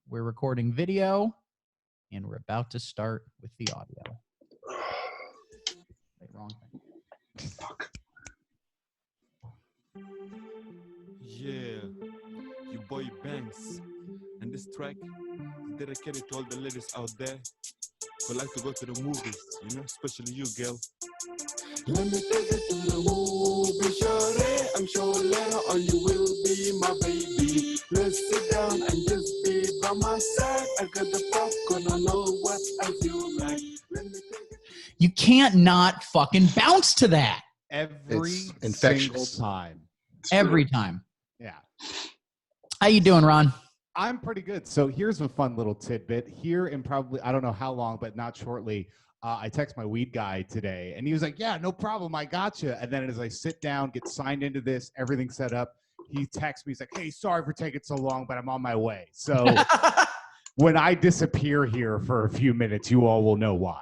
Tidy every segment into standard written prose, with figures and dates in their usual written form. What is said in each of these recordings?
We're recording video, and we're about to start with the audio. Wait, wrong thing. Fuck. Yeah, your boy Banks. And this track is dedicated to all the ladies out there who like to go to the movies, you know, especially you, girl. Let me take it to the movie, shorty. I'm sure later on you will be my baby. Let's sit down and just be by my side. I got the popcorn, I know what I feel like. Let me take it. You can't not fucking bounce to that Every It's single infectious. time. every time. Yeah. How you doing, Ron? I'm pretty good. So here's a fun little tidbit. Here in probably, I don't know how long, but not shortly, I text my weed guy today, and he was like, yeah, no problem, I gotcha. And then as I sit down, get signed into this, everything set up, he texts me, he's like, hey, sorry for taking so long, but I'm on my way. So when I disappear here for a few minutes, you all will know why.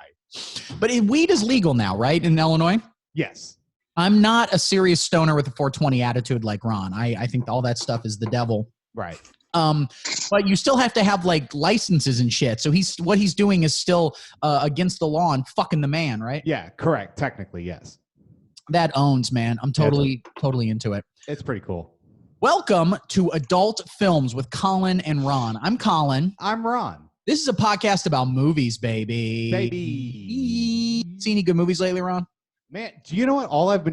But weed is legal now, right, in Illinois? Yes. I'm not a serious stoner with a 420 attitude like Ron. I think all that stuff is the devil. Right. But you still have to have like licenses and shit. So what he's doing is still against the law and fucking the man, right? Yeah, correct. Technically, yes. That owns, man. I'm totally into it. It's pretty cool. Welcome to Adult Films with Collin and Ron. I'm Collin. I'm Ron. This is a podcast about movies, baby. See any good movies lately, Ron? Man, do you know what? All I've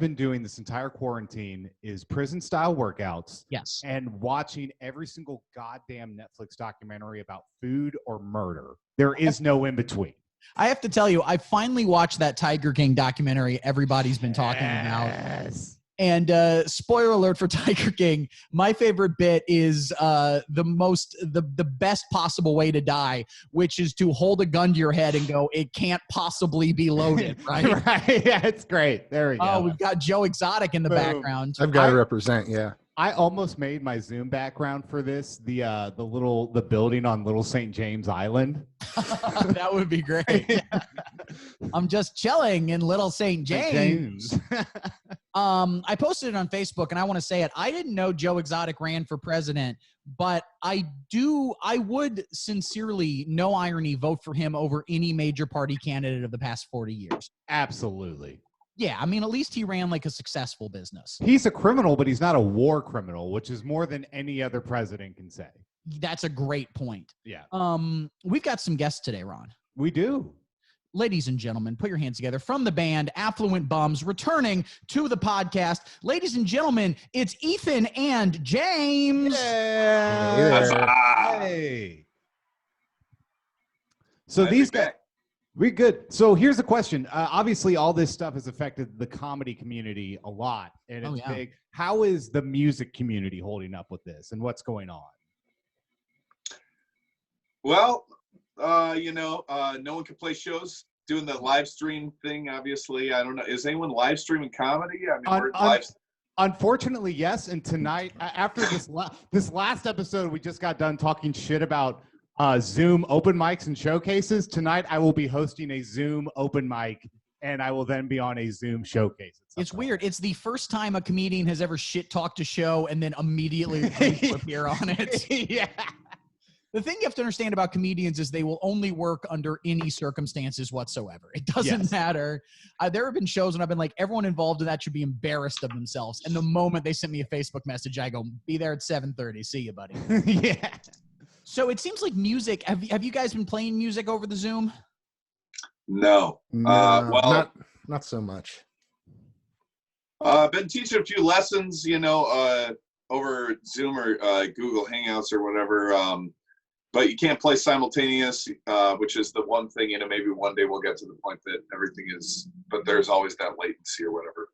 been doing this entire quarantine is prison-style workouts Yes. and watching every single goddamn Netflix documentary about food or murder. There is no in between. I have to tell you, I finally watched that Tiger King documentary everybody's been talking about. Yes. And spoiler alert for Tiger King, my favorite bit is the best possible way to die, which is to hold a gun to your head and go, it can't possibly be loaded, right? Right. Yeah, it's great. There we go. Oh, we've got Joe Exotic in the Boom. background. I've got to represent, yeah. I almost made my Zoom background for this, the building on Little St. James Island. That would be great. I'm just chilling in Little St. James. I posted it on Facebook, and I want to say it. I didn't know Joe Exotic ran for president, but I would sincerely, no irony, vote for him over any major party candidate of the past 40 years. Absolutely. Yeah, I mean, at least he ran like a successful business. He's a criminal, but he's not a war criminal, which is more than any other president can say. That's a great point. Yeah. We've got some guests today, Ron. We do. Ladies and gentlemen, put your hands together. From the band Affluent Bums, returning to the podcast. Ladies and gentlemen, it's Ethan and James. Yeah. Hey. So these guys, we good. So here's the question. Obviously, all this stuff has affected the comedy community a lot, and it's big. How is the music community holding up with this, and what's going on? Well, no one can play shows doing the live stream thing. Obviously, I don't know. Is anyone live streaming comedy? I mean, we're live. Unfortunately, yes. And tonight, after this last episode, we just got done talking shit about Zoom open mics and showcases. Tonight, I will be hosting a Zoom open mic, and I will then be on a Zoom showcase. It's weird. It's the first time a comedian has ever shit-talked a show and then immediately appear on it. Yeah. The thing you have to understand about comedians is they will only work under any circumstances whatsoever. It doesn't matter. There have been shows when I've been like, everyone involved in that should be embarrassed of themselves. And the moment they sent me a Facebook message, I go, be there at 7:30. See you, buddy. Yeah. So it seems like music. Have you guys been playing music over the Zoom? No. Well, not so much. I've been teaching a few lessons, over Zoom or Google Hangouts or whatever. But you can't play simultaneous, which is the one thing, maybe one day we'll get to the point that everything is, but there's always that latency or whatever.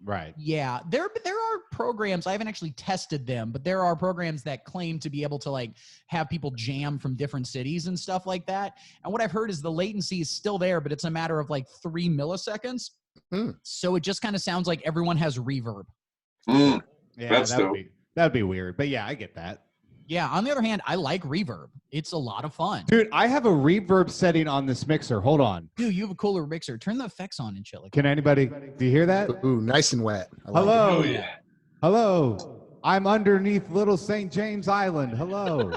Right. Yeah. There are programs, I haven't actually tested them, but there are programs that claim to be able to like have people jam from different cities and stuff like that. And what I've heard is the latency is still there, but it's a matter of like 3 milliseconds. So it just kind of sounds like everyone has reverb. Yeah, That's that'd be weird. But yeah, I get that. Yeah. On the other hand, I like reverb. It's a lot of fun. Dude, I have a reverb setting on this mixer. Hold on. Dude, you have a cooler mixer. Turn the effects on and shit like Can anybody, do you hear that? Ooh, nice and wet. I like Hello. Oh, yeah. Hello. I'm underneath Little St. James Island. Hello.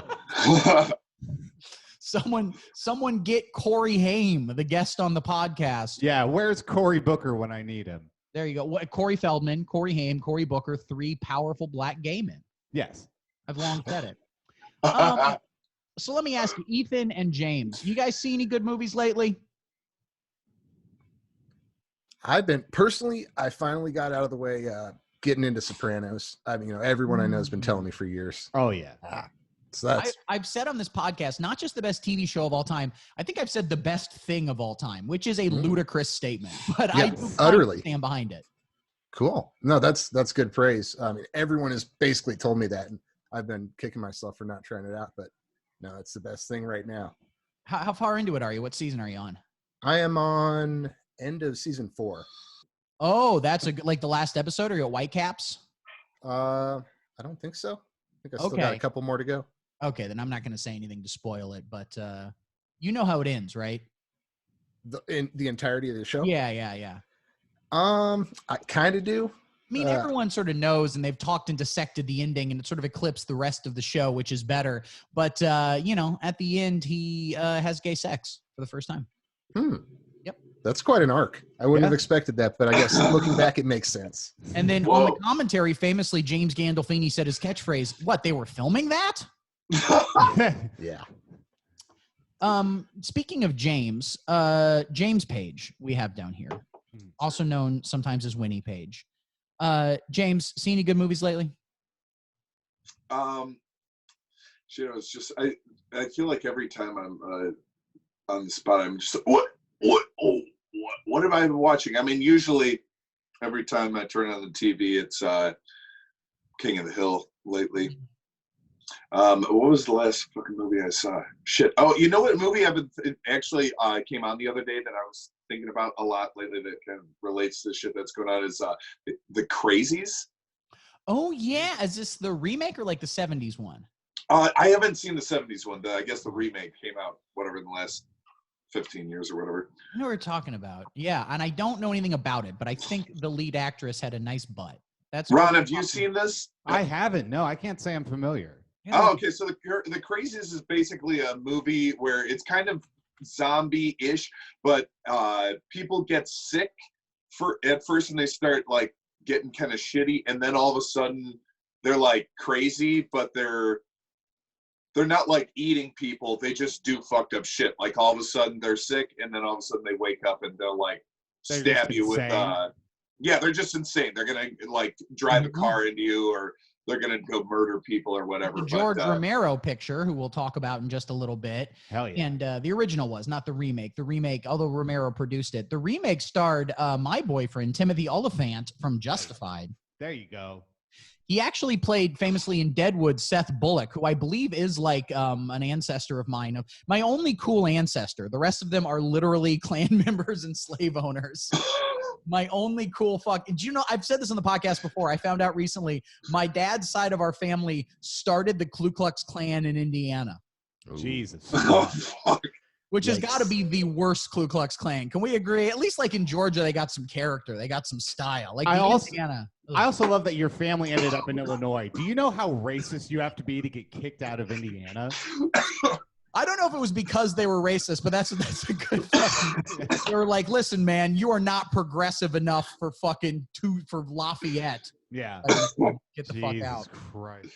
Someone get Corey Haim, the guest on the podcast. Yeah, where's Cory Booker when I need him? There you go. Corey Feldman, Corey Haim, Cory Booker, 3 powerful black gay men. Yes. I've long said it. So let me ask you, Ethan and James, you guys see any good movies lately? I finally got out of the way getting into Sopranos. I mean, everyone I know has been telling me for years. Oh, yeah. So that's I've said on this podcast, not just the best TV show of all time, I think I've said the best thing of all time, which is a ludicrous statement, but I do utterly stand behind it. cool. No, that's good praise. I mean, everyone has basically told me that, and I've been kicking myself for not trying it out, but no, it's the best thing right now. How far into it are you? What season are you on? I am on end of season 4. Oh, that's like the last episode. Are you at Whitecaps? I don't think so. I think I still got a couple more to go. Okay, then I'm not going to say anything to spoil it, but you know how it ends, right? In the entirety of the show? Yeah. I kind of do. I mean, everyone sort of knows, and they've talked and dissected the ending, and it sort of eclipsed the rest of the show, which is better. But, at the end, he has gay sex for the first time. Yep. That's quite an arc. I wouldn't have expected that, but I guess looking back, it makes sense. And then on the commentary, famously, James Gandolfini said his catchphrase, what, they were filming that? Yeah. Speaking of James, James Page we have down here, also known sometimes as Winnie Page. James, seen any good movies lately? It's just I feel like every time I'm on the spot, I'm just what have I been watching? I mean, usually every time I turn on the TV, it's King of the Hill lately. What was the last fucking movie I saw? Shit. Oh, you know what movie actually came on the other day that I was thinking about a lot lately that kind of relates to the shit that's going on is The Crazies. Oh, yeah. Is this the remake or like the 70s one? I haven't seen the 70s one. I guess the remake came out, whatever, in the last 15 years or whatever. I know what we're talking about. Yeah, and I don't know anything about it, but I think the lead actress had a nice butt. That's Ron, have you seen this? I haven't. No, I can't say I'm familiar. Oh, okay. So the Crazies is basically a movie where it's kind of zombie-ish, but people get sick at first and they start like getting kind of shitty, and then all of a sudden they're like crazy, but they're not like eating people. They just do fucked up shit. Like all of a sudden they're sick, and then all of a sudden they wake up and they'll like stab you with they're just insane. They're gonna like drive a car into you, or they're going to go murder people or whatever. The George Romero picture, who we'll talk about in just a little bit. Hell yeah. And the original was, not the remake. The remake, although Romero produced it, the remake starred my boyfriend, Timothy Oliphant from Justified. There you go. He actually played famously in Deadwood Seth Bullock, who I believe is like an ancestor of mine. My only cool ancestor. The rest of them are literally Klan members and slave owners. My only cool do you know, I've said this on the podcast before. I found out recently, my dad's side of our family started the Ku Klux Klan in Indiana. Jesus. Oh, fuck. Which has got to be the worst Ku Klux Klan. Can we agree? At least like in Georgia, they got some character. They got some style. Like Indiana. I also love that your family ended up in Illinois. Do you know how racist you have to be to get kicked out of Indiana? I don't know if it was because they were racist, but that's a good thing. They were like, listen, man, you are not progressive enough for for Lafayette. Yeah. Get the fuck out. Christ.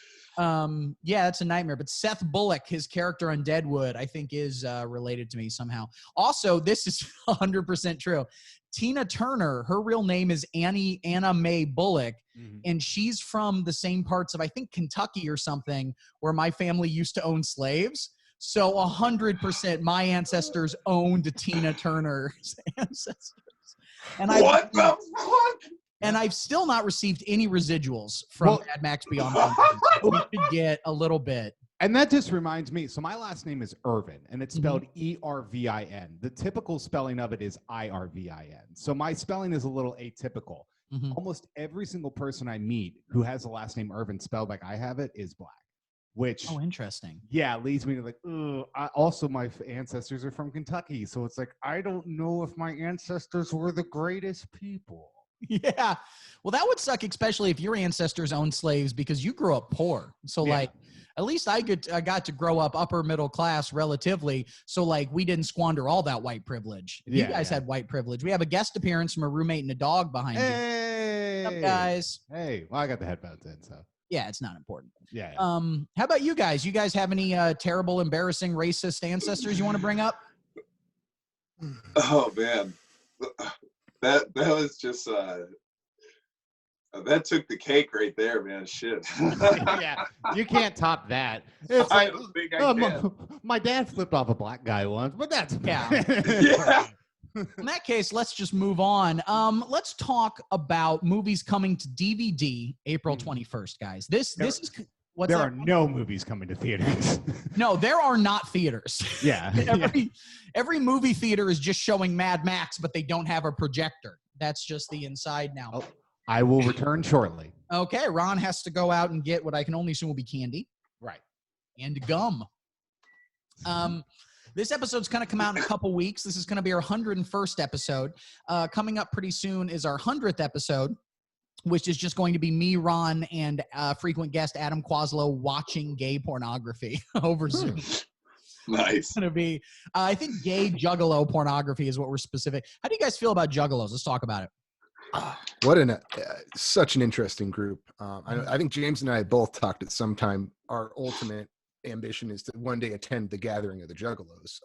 Yeah, that's a nightmare. But Seth Bullock, his character on Deadwood, I think is related to me somehow. Also, this is 100% true. Tina Turner, her real name is Anna Mae Bullock, and she's from the same parts of, I think, Kentucky or something, where my family used to own slaves. So 100% my ancestors owned Tina Turner's ancestors. And what the fuck? And I've still not received any residuals from Mad Max Beyond Boundaries. We should get a little bit. And that just reminds me. So my last name is Irvin, and it's spelled E-R-V-I-N. The typical spelling of it is I-R-V-I-N. So my spelling is a little atypical. Almost every single person I meet who has the last name Irvin spelled like I have it is black. Which, interesting. Yeah, leads me to like, also my ancestors are from Kentucky. So it's like, I don't know if my ancestors were the greatest people. Yeah. Well, that would suck, especially if your ancestors owned slaves because you grew up poor. So like, at least I got to grow up upper middle class relatively. So like we didn't squander all that white privilege. You guys had white privilege. We have a guest appearance from a roommate and a dog behind you. Hey, What's up, guys? Hey, well, I got the headphones in, so. Yeah, it's not important. Yeah. How about you guys? You guys have any terrible, embarrassing, racist ancestors you want to bring up? Oh man, that was just that took the cake right there, man. Shit. Yeah, you can't top that. It's I like, don't think I can. my dad flipped off a black guy once, but that's Yeah. In that case, let's just move on. Let's talk about movies coming to DVD April 21st, guys. This is what's there that? are no movies coming to theaters. No, there are not theaters. Yeah. Every movie theater is just showing Mad Max, but they don't have a projector. That's just the inside now. Oh, I will return shortly. Okay, Ron has to go out and get what I can only assume will be candy. Right. And gum. This episode's going to come out in a couple weeks. This is going to be our 101st episode. Coming up pretty soon is our 100th episode, which is just going to be me, Ron, and frequent guest Adam Quaslow watching gay pornography over Zoom. Nice. It's going to be, I think gay juggalo pornography is what we're specific. How do you guys feel about juggalos? Let's talk about it. What such an interesting group. I think James and I both talked at some time. Our ultimate ambition is to one day attend the gathering of the Juggalos,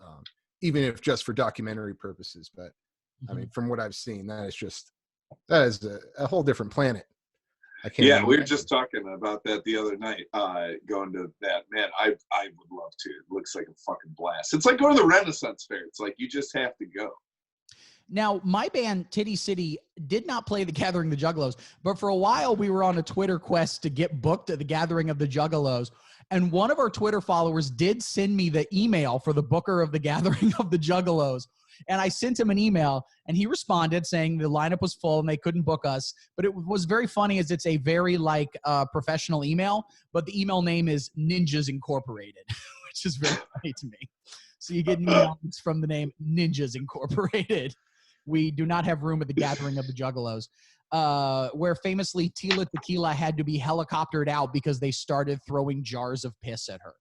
even if just for documentary purposes. But I mean, from what I've seen, that is a whole different planet. I can't. Yeah, we were just talking about that the other night. Going to that, man, I would love to. It looks like a fucking blast. It's like going to the Renaissance Fair. It's like you just have to go. Now, my band, Titty City, did not play the Gathering of the Juggalos, but for a while we were on a Twitter quest to get booked at the Gathering of the Juggalos, and one of our Twitter followers did send me the email for the booker of the Gathering of the Juggalos, and I sent him an email, and he responded saying the lineup was full and they couldn't book us, but it was very funny as it's a very, professional email, but the email name is Ninjas Incorporated, which is very funny to me. So you get an email from the name Ninjas Incorporated. We do not have room at the Gathering of the Juggalos, where famously Tila Tequila had to be helicoptered out because they started throwing jars of piss at her.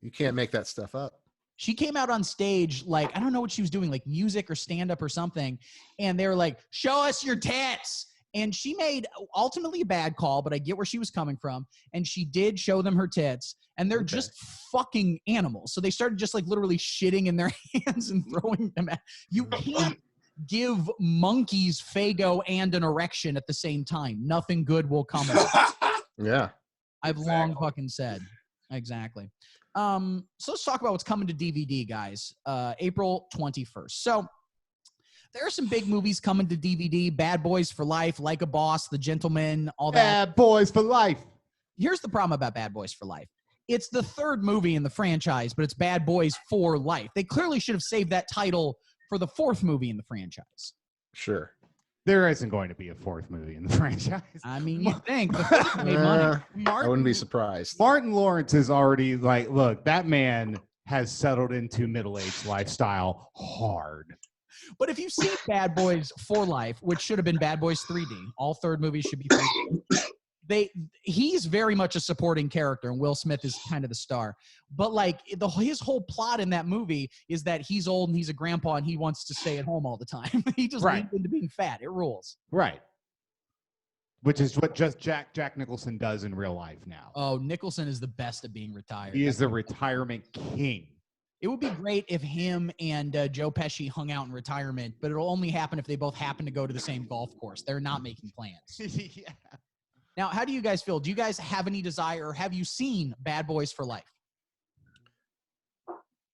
You can't make that stuff up. She came out on stage, I don't know what she was doing, music or stand-up or something, and they were like, show us your tits. And she made ultimately a bad call, but I get where she was coming from. And she did show them her tits, and they're just fucking animals. So they started just literally shitting in their hands and throwing them at. You can't give monkeys Fago and an erection at the same time. Nothing good will come of it. Yeah. I've long fucking said. Exactly. So let's talk about what's coming to DVD, guys. April 21st. So there are some big movies coming to DVD. Bad Boys for Life, Like a Boss, The Gentleman, all that. Bad Boys for Life. Here's the problem about Bad Boys for Life. It's the third movie in the franchise, but it's Bad Boys for Life. They clearly should have saved that title for the fourth movie in the franchise. Sure. There isn't going to be a fourth movie in the franchise. I mean, you think. The fourth made money. I wouldn't be surprised. Martin Lawrence is already look, that man has settled into middle-aged lifestyle hard. But if you've seen Bad Boys for Life, which should have been Bad Boys 3D, all third movies should be 3D. He's very much a supporting character, and Will Smith is kind of the star. But his whole plot in that movie is that he's old and he's a grandpa and he wants to stay at home all the time. He just leans into being fat. It rules. Right. Which is what just Jack Nicholson does in real life now. Oh, Nicholson is the best at being retired. He is the retirement king. It would be great if him and Joe Pesci hung out in retirement, but it'll only happen if they both happen to go to the same golf course. They're not making plans. Yeah. Now, how do you guys feel? Do you guys have any desire, or have you seen Bad Boys for Life?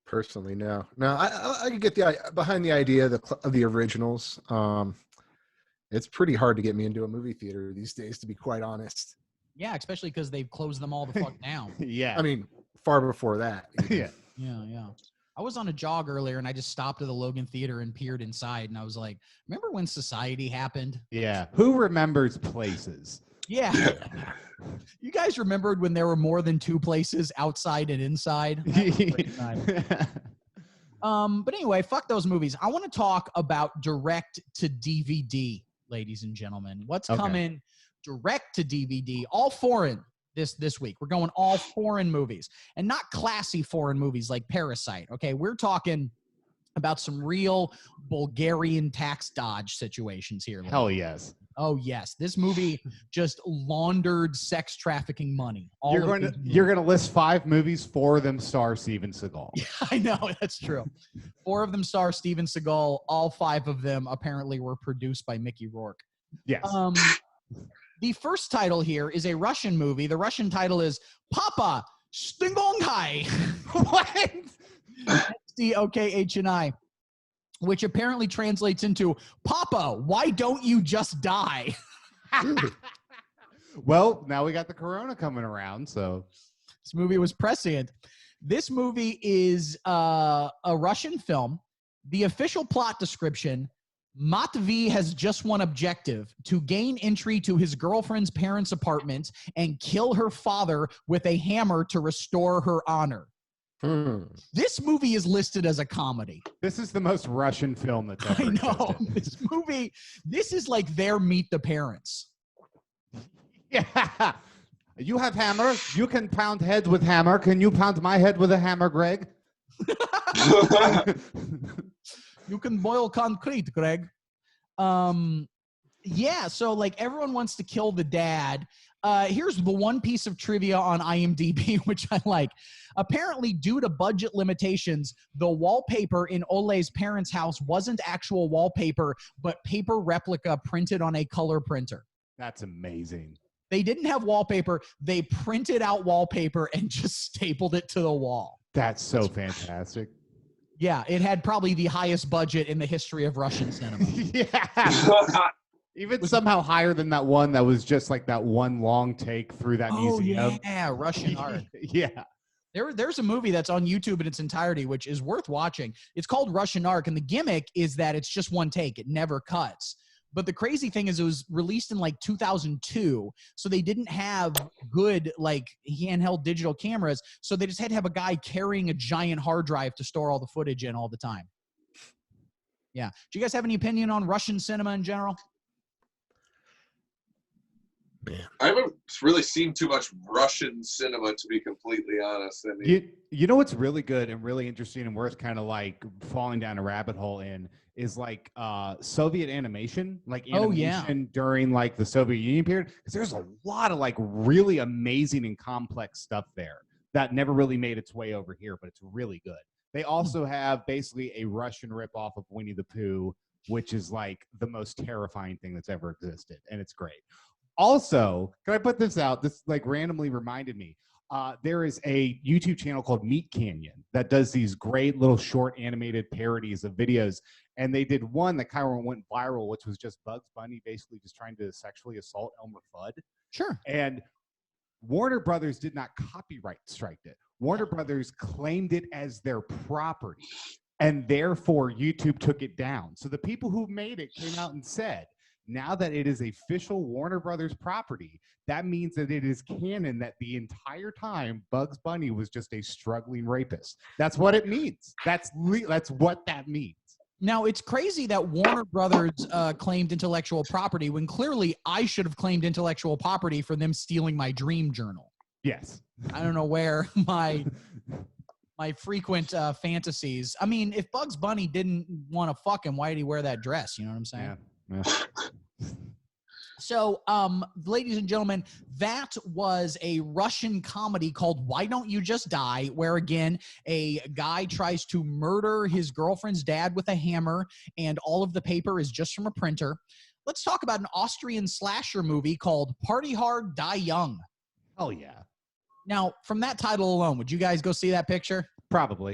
Personally, no. No, I could get behind the idea of the originals. It's pretty hard to get me into a movie theater these days, to be quite honest. Yeah, especially because they've closed them all the fuck down. Yeah. I mean, far before that. Yeah. Yeah. I was on a jog earlier, and I just stopped at the Logan Theater and peered inside, and I was like, remember when Society happened? Yeah. Who remembers places? Yeah. You guys remembered when there were more than two places, outside and inside? But anyway, fuck those movies. I want to talk about direct to DVD, ladies and gentlemen. What's coming direct to DVD? All foreign this week. We're going all foreign movies, and not classy foreign movies like Parasite. Okay, we're talking about some real Bulgarian tax dodge situations here. Hell yes. Oh yes, this movie just laundered sex trafficking money. You're gonna list 5 movies, 4 of them star Steven Seagal. Yeah, I know, that's true. 4 of them star Steven Seagal. All 5 of them apparently were produced by Mickey Rourke. Yes. The first title here is a Russian movie. The Russian title is Papa Stingonghai. What? SDOKHNI, which apparently translates into Papa, why don't you just die? Well, now we got the corona coming around, so this movie was prescient. This movie is a Russian film. The official plot description: Matvey has just one objective: to gain entry to his girlfriend's parents' apartment and kill her father with a hammer to restore her honor. This movie is listed as a comedy. This is the most Russian film that's ever existed. This movie, this is like their Meet the Parents. Yeah. You have hammer. You can pound heads with hammer. Can you pound my head with a hammer, Greg? You can boil concrete, Greg. Yeah, so like everyone wants to kill the dad. Here's the one piece of trivia on IMDb, which I like. Apparently, due to budget limitations, the wallpaper in Ole's parents' house wasn't actual wallpaper, but paper replica printed on a color printer. That's amazing. They didn't have wallpaper. They printed out wallpaper and just stapled it to the wall. That's so fantastic. Yeah, it had probably the highest budget in the history of Russian cinema. Yeah. Even somehow higher than that one that was just like that one long take through that museum. Yeah, Russian art. Yeah. There's a movie that's on YouTube in its entirety, which is worth watching. It's called Russian Ark, and the gimmick is that it's just one take. It never cuts. But the crazy thing is it was released in like 2002, so they didn't have good like handheld digital cameras, so they just had to have a guy carrying a giant hard drive to store all the footage in all the time. Yeah. Do you guys have any opinion on Russian cinema in general? Man. I haven't really seen too much Russian cinema, to be completely honest. I mean, you know what's really good and really interesting and worth kind of like falling down a rabbit hole in is like Soviet animation, like animation during like the Soviet Union period, because there's a lot of like really amazing and complex stuff there that never really made its way over here, but it's really good. They also have basically a Russian ripoff of Winnie the Pooh, which is like the most terrifying thing that's ever existed, and it's great. Also, can I put this out? This like randomly reminded me. There is a YouTube channel called Meat Canyon that does these great little short animated parodies of videos. And they did one that kind of went viral, which was just Bugs Bunny basically just trying to sexually assault Elmer Fudd. Sure. And Warner Brothers did not copyright strike it. Warner Brothers claimed it as their property. And therefore, YouTube took it down. So the people who made it came out and said, now that it is official Warner Brothers property, that means that it is canon that the entire time Bugs Bunny was just a struggling rapist. That's what it means. That's what that means. Now, it's crazy that Warner Brothers claimed intellectual property when clearly I should have claimed intellectual property for them stealing my dream journal. Yes. I don't know where my frequent fantasies. I mean, if Bugs Bunny didn't want to fuck him, why did he wear that dress? You know what I'm saying? Yeah. So, ladies and gentlemen, that was a Russian comedy called Why Don't You Just Die, where, again, a guy tries to murder his girlfriend's dad with a hammer, and all of the paper is just from a printer. Let's talk about an Austrian slasher movie called Party Hard, Die Young. Oh, yeah. Now, from that title alone, would you guys go see that picture? Probably.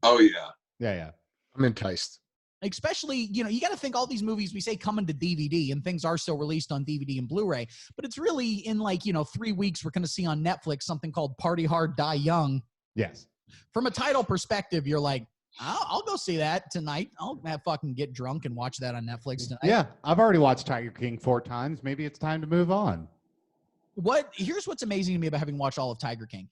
Oh yeah. Yeah. I'm enticed. Especially, you know, you got to think all these movies we say coming to DVD, and things are still released on DVD and Blu-ray, but it's really in like, 3 weeks we're going to see on Netflix something called Party Hard, Die Young. Yes. From a title perspective, you're like, I'll go see that tonight. I'll fucking get drunk and watch that on Netflix tonight. Yeah, I've already watched Tiger King 4 times. Maybe it's time to move on. Here's what's amazing to me about having watched all of Tiger King.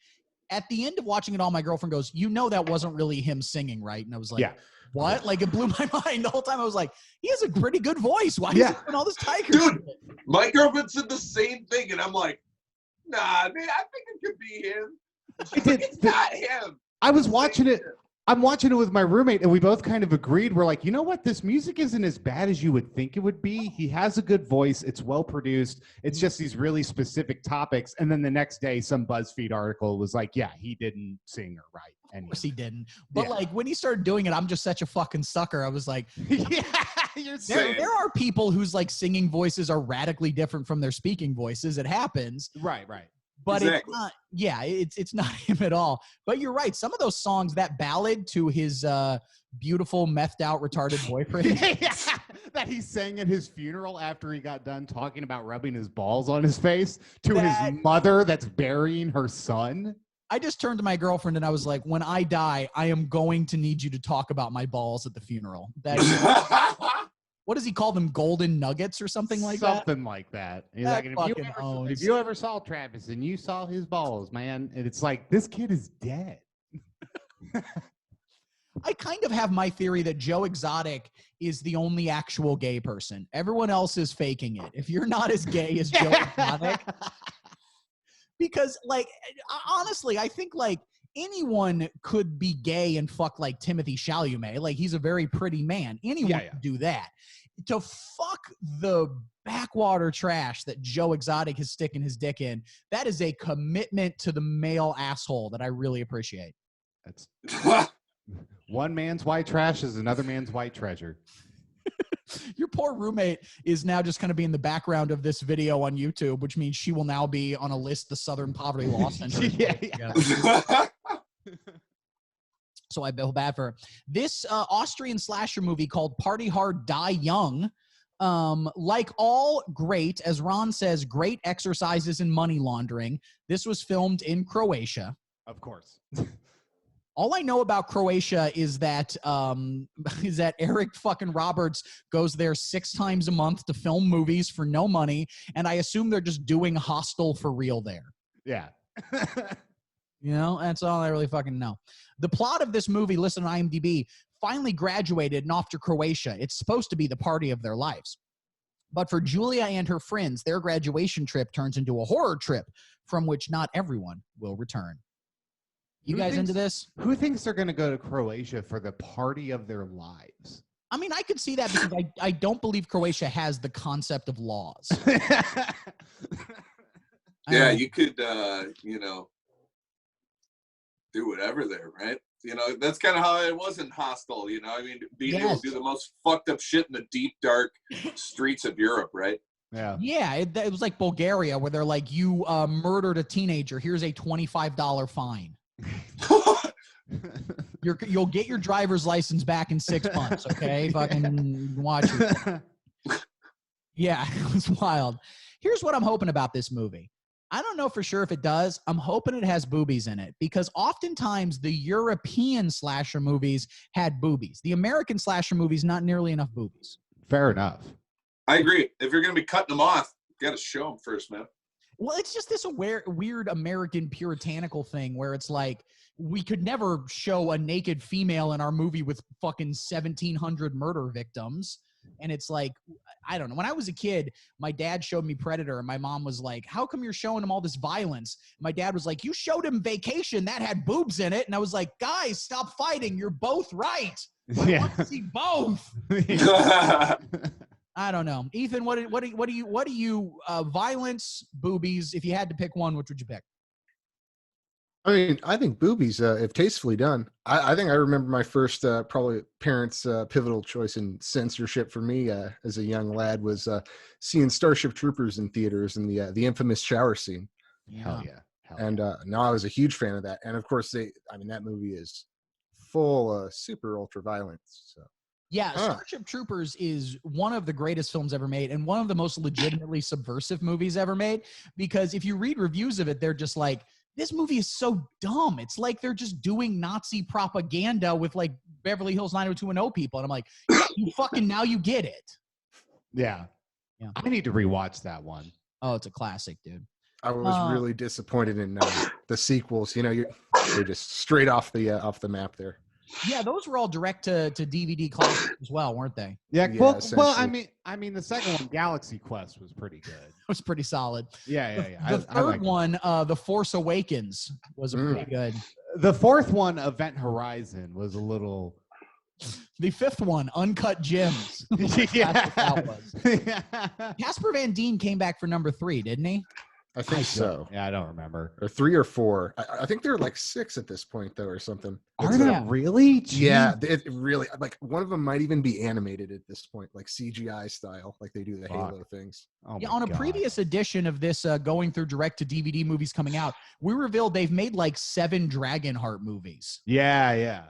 at the end of watching it all, my girlfriend goes, "You know that wasn't really him singing, right?" And I was like, Yeah. "What?" Like it blew my mind the whole time. I was like, "He has a pretty good voice. Why is he doing all this tiger Dude, shit?" My girlfriend said the same thing, and I'm like, nah, man, I think it could be him. She's like, it's not him. I was watching it. I'm watching it with my roommate, and we both kind of agreed. We're like, you know what? This music isn't as bad as you would think it would be. He has a good voice. It's well produced. It's just these really specific topics. And then the next day, some BuzzFeed article was like, yeah, he didn't sing or write. Of course he didn't. But like when he started doing it, I'm just such a fucking sucker. I was like, yeah, you're there are people whose like singing voices are radically different from their speaking voices. It happens. Right. But it's not, it's not him at all. But you're right. Some of those songs, that ballad to his beautiful, methed out, retarded boyfriend. That he sang at his funeral after he got done talking about rubbing his balls on his face to his mother that's burying her son. I just turned to my girlfriend and I was like, when I die, I am going to need you to talk about my balls at the funeral. What does he call them? Golden nuggets or something like that? Something like that. He's that like, if you ever saw Travis and you saw his balls, man, and it's like, this kid is dead. I kind of have my theory that Joe Exotic is the only actual gay person. Everyone else is faking it. If you're not as gay as Joe Exotic, because like, honestly, I think like anyone could be gay and fuck like Timothy Chalamet. Like he's a very pretty man. Anyone could do that. To fuck the backwater trash that Joe Exotic is sticking his dick in, that is a commitment to the male asshole that I really appreciate. That's one man's white trash is another man's white treasure. Your poor roommate is now just going to be in the background of this video on YouTube, which means she will now be on a list, the Southern Poverty Law Center. So I feel bad for her. This Austrian slasher movie called Party Hard, Die Young, like all great, as Ron says, great exercises in money laundering. This was filmed in Croatia. Of course. All I know about Croatia is that Eric fucking Roberts goes there 6 times a month to film movies for no money, and I assume they're just doing Hostel for real there. Yeah. You know, that's all I really fucking know. The plot of this movie, listed on IMDb, finally graduated and off to Croatia. It's supposed to be the party of their lives. But for Julia and her friends, their graduation trip turns into a horror trip from which not everyone will return. You guys into this? Who thinks they're going to go to Croatia for the party of their lives? I mean, I could see that because I don't believe Croatia has the concept of laws. Yeah, you could, do whatever there, right? You know, that's kind of how it was in Hostel, you know? I mean, being able to do the most fucked up shit in the deep, dark streets of Europe, right? Yeah. Yeah, it was like Bulgaria, where they're like, you murdered a teenager. Here's a $25 fine. You'll get your driver's license back in 6 months, okay? Fucking watch it. Yeah, it was wild. Here's what I'm hoping about this movie. I don't know for sure if it does. I'm hoping it has boobies in it because oftentimes the European slasher movies had boobies. The American slasher movies, not nearly enough boobies. Fair enough. I agree. If you're going to be cutting them off, you got to show them first, man. Well, it's just this weird American puritanical thing where it's like, we could never show a naked female in our movie with fucking 1,700 murder victims. And it's like, I don't know. When I was a kid, my dad showed me Predator, and my mom was like, how come you're showing him all this violence? My dad was like, you showed him Vacation. That had boobs in it. And I was like, guys, stop fighting. You're both right. I want to see both. I don't know. Ethan, what do you violence, boobies, if you had to pick one, which would you pick? I mean, I think boobies, if tastefully done. I think I remember my first probably parents' pivotal choice in censorship for me as a young lad was seeing Starship Troopers in theaters and the infamous shower scene. Hell yeah. No, I was a huge fan of that. And of course, that movie is full super ultra violence. So. Yeah, Starship Troopers is one of the greatest films ever made and one of the most legitimately subversive movies ever made, because if you read reviews of it, they're just like, this movie is so dumb. It's like they're just doing Nazi propaganda with like Beverly Hills 90210 people. And I'm like, you fucking, now you get it. Yeah. I need to rewatch that one. Oh, it's a classic, dude. I was really disappointed in the sequels. You know, they're just straight off the map there. Yeah, those were all direct to DVD classics as well, weren't they? Yeah, Yeah, well, essentially. I mean, the second one, Galaxy Quest, was pretty good. It was pretty solid. Yeah. The third one, The Force Awakens, was pretty good. The fourth one, Event Horizon, was a little. The fifth one, Uncut Gems. Yeah. That's what that was. Casper Van Dien came back for number 3, didn't he? I think so. Yeah, I don't remember. Or 3 or 4. I think they're like 6 at this point, though, or something. Are they really? Jeez. Yeah, it really, like, one of them might even be animated at this point, like CGI style, like they do the Halo things. Oh yeah, on a previous edition of this going through direct-to-DVD movies coming out, we revealed they've made like 7 Dragonheart movies. Yeah.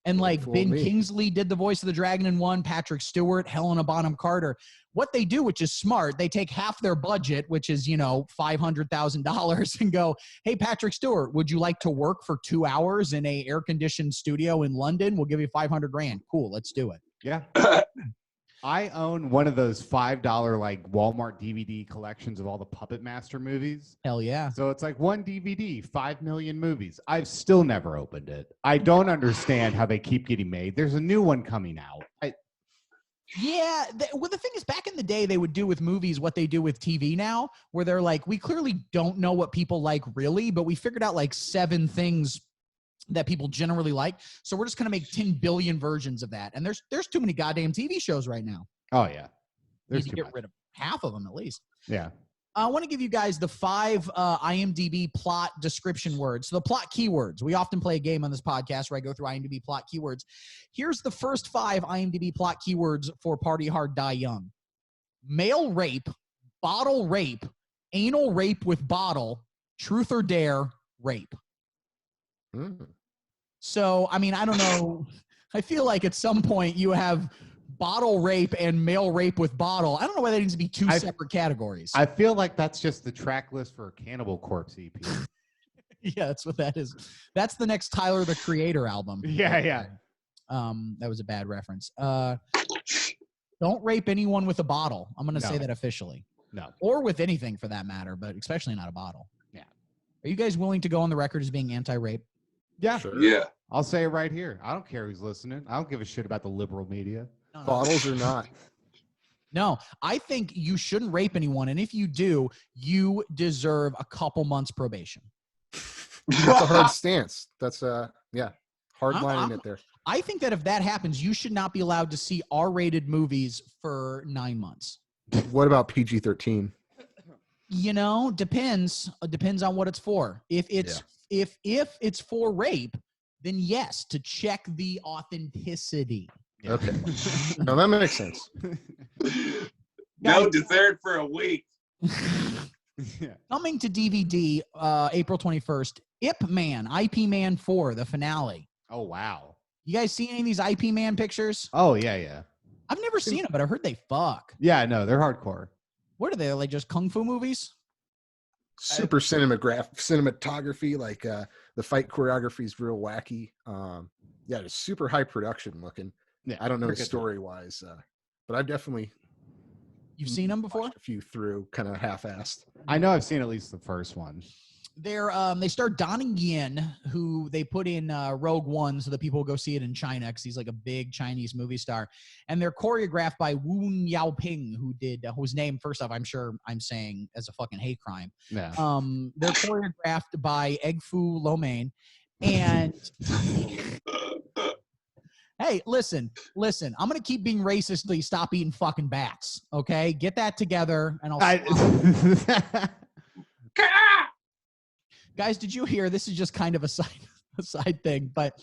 And like Ben me. Kingsley did the voice of the dragon in one, Patrick Stewart, Helena Bonham Carter. What they do, which is smart, they take half their budget, which is, $500,000, and go, hey, Patrick Stewart, would you like to work for 2 hours in a air-conditioned studio in London? We'll give you $500,000. Cool, let's do it. Yeah. I own one of those $5 like Walmart DVD collections of all the Puppet Master movies. Hell yeah. So it's like one DVD, 5 million movies. I've still never opened it. I don't understand how they keep getting made. There's a new one coming out. Yeah. The thing is, back in the day, they would do with movies what they do with TV now, where they're like, we clearly don't know what people like really, but we figured out like 7 things that people generally like. So we're just going to make 10 billion versions of that. And there's too many goddamn TV shows right now. Oh, yeah. Need to get rid of half of them at least. Yeah. I want to give you guys the 5 IMDb plot description words. So the plot keywords. We often play a game on this podcast where I go through IMDb plot keywords. Here's the first 5 IMDb plot keywords for Party Hard, Die Young. Male rape, bottle rape, anal rape with bottle, truth or dare, rape. So, I mean, I don't know. I feel like at some point you have bottle rape and male rape with bottle. I don't know why that needs to be 2 separate categories. I feel like that's just the track list for a Cannibal Corpse EP. Yeah, that's what that is. That's the next Tyler, the Creator album. Yeah. That was a bad reference. Don't rape anyone with a bottle. I'm going to say that officially. No. Or with anything for that matter, but especially not a bottle. Yeah. Are you guys willing to go on the record as being anti-rape? Yeah. Sure. Yeah. I'll say it right here. I don't care who's listening. I don't give a shit about the liberal media. No. Bottles or not. No, I think you shouldn't rape anyone. And if you do, you deserve a couple months probation. That's a hard stance. That's hard lining it there. I think that if that happens, you should not be allowed to see R-rated movies for 9 months. What about PG-13? Depends. Depends on what it's for. If it's for rape, then yes, to check the authenticity. Yeah. Okay. No, that makes sense. No dessert for a week. Yeah. Coming to DVD April 21st, Ip Man, IP Man 4, the finale. Oh, wow. You guys seen any of these IP Man pictures? Oh, yeah. I've never seen them, but I heard they fuck. Yeah, no, they're hardcore. What are they, like just kung fu movies? Super cinematography, like the fight choreography is real wacky. Yeah, it's super high production looking. Yeah, I don't know story wise, but I've definitely You've seen them before? watched a few through, kind of half-assed. I know I've seen at least the first one. They star Donnie Yen, who they put in Rogue One so that people will go see it in China because he's like a big Chinese movie star. And they're choreographed by Wu Yaoping, whose name, first off, I'm sure I'm saying as a fucking hate crime. Yeah. They're choreographed by Egg Foo Lo Mein. And hey, listen. I'm going to keep being racist until you stop eating fucking bats. Okay? Get that together and I'll Guys, did you hear? This is just kind of a side thing, but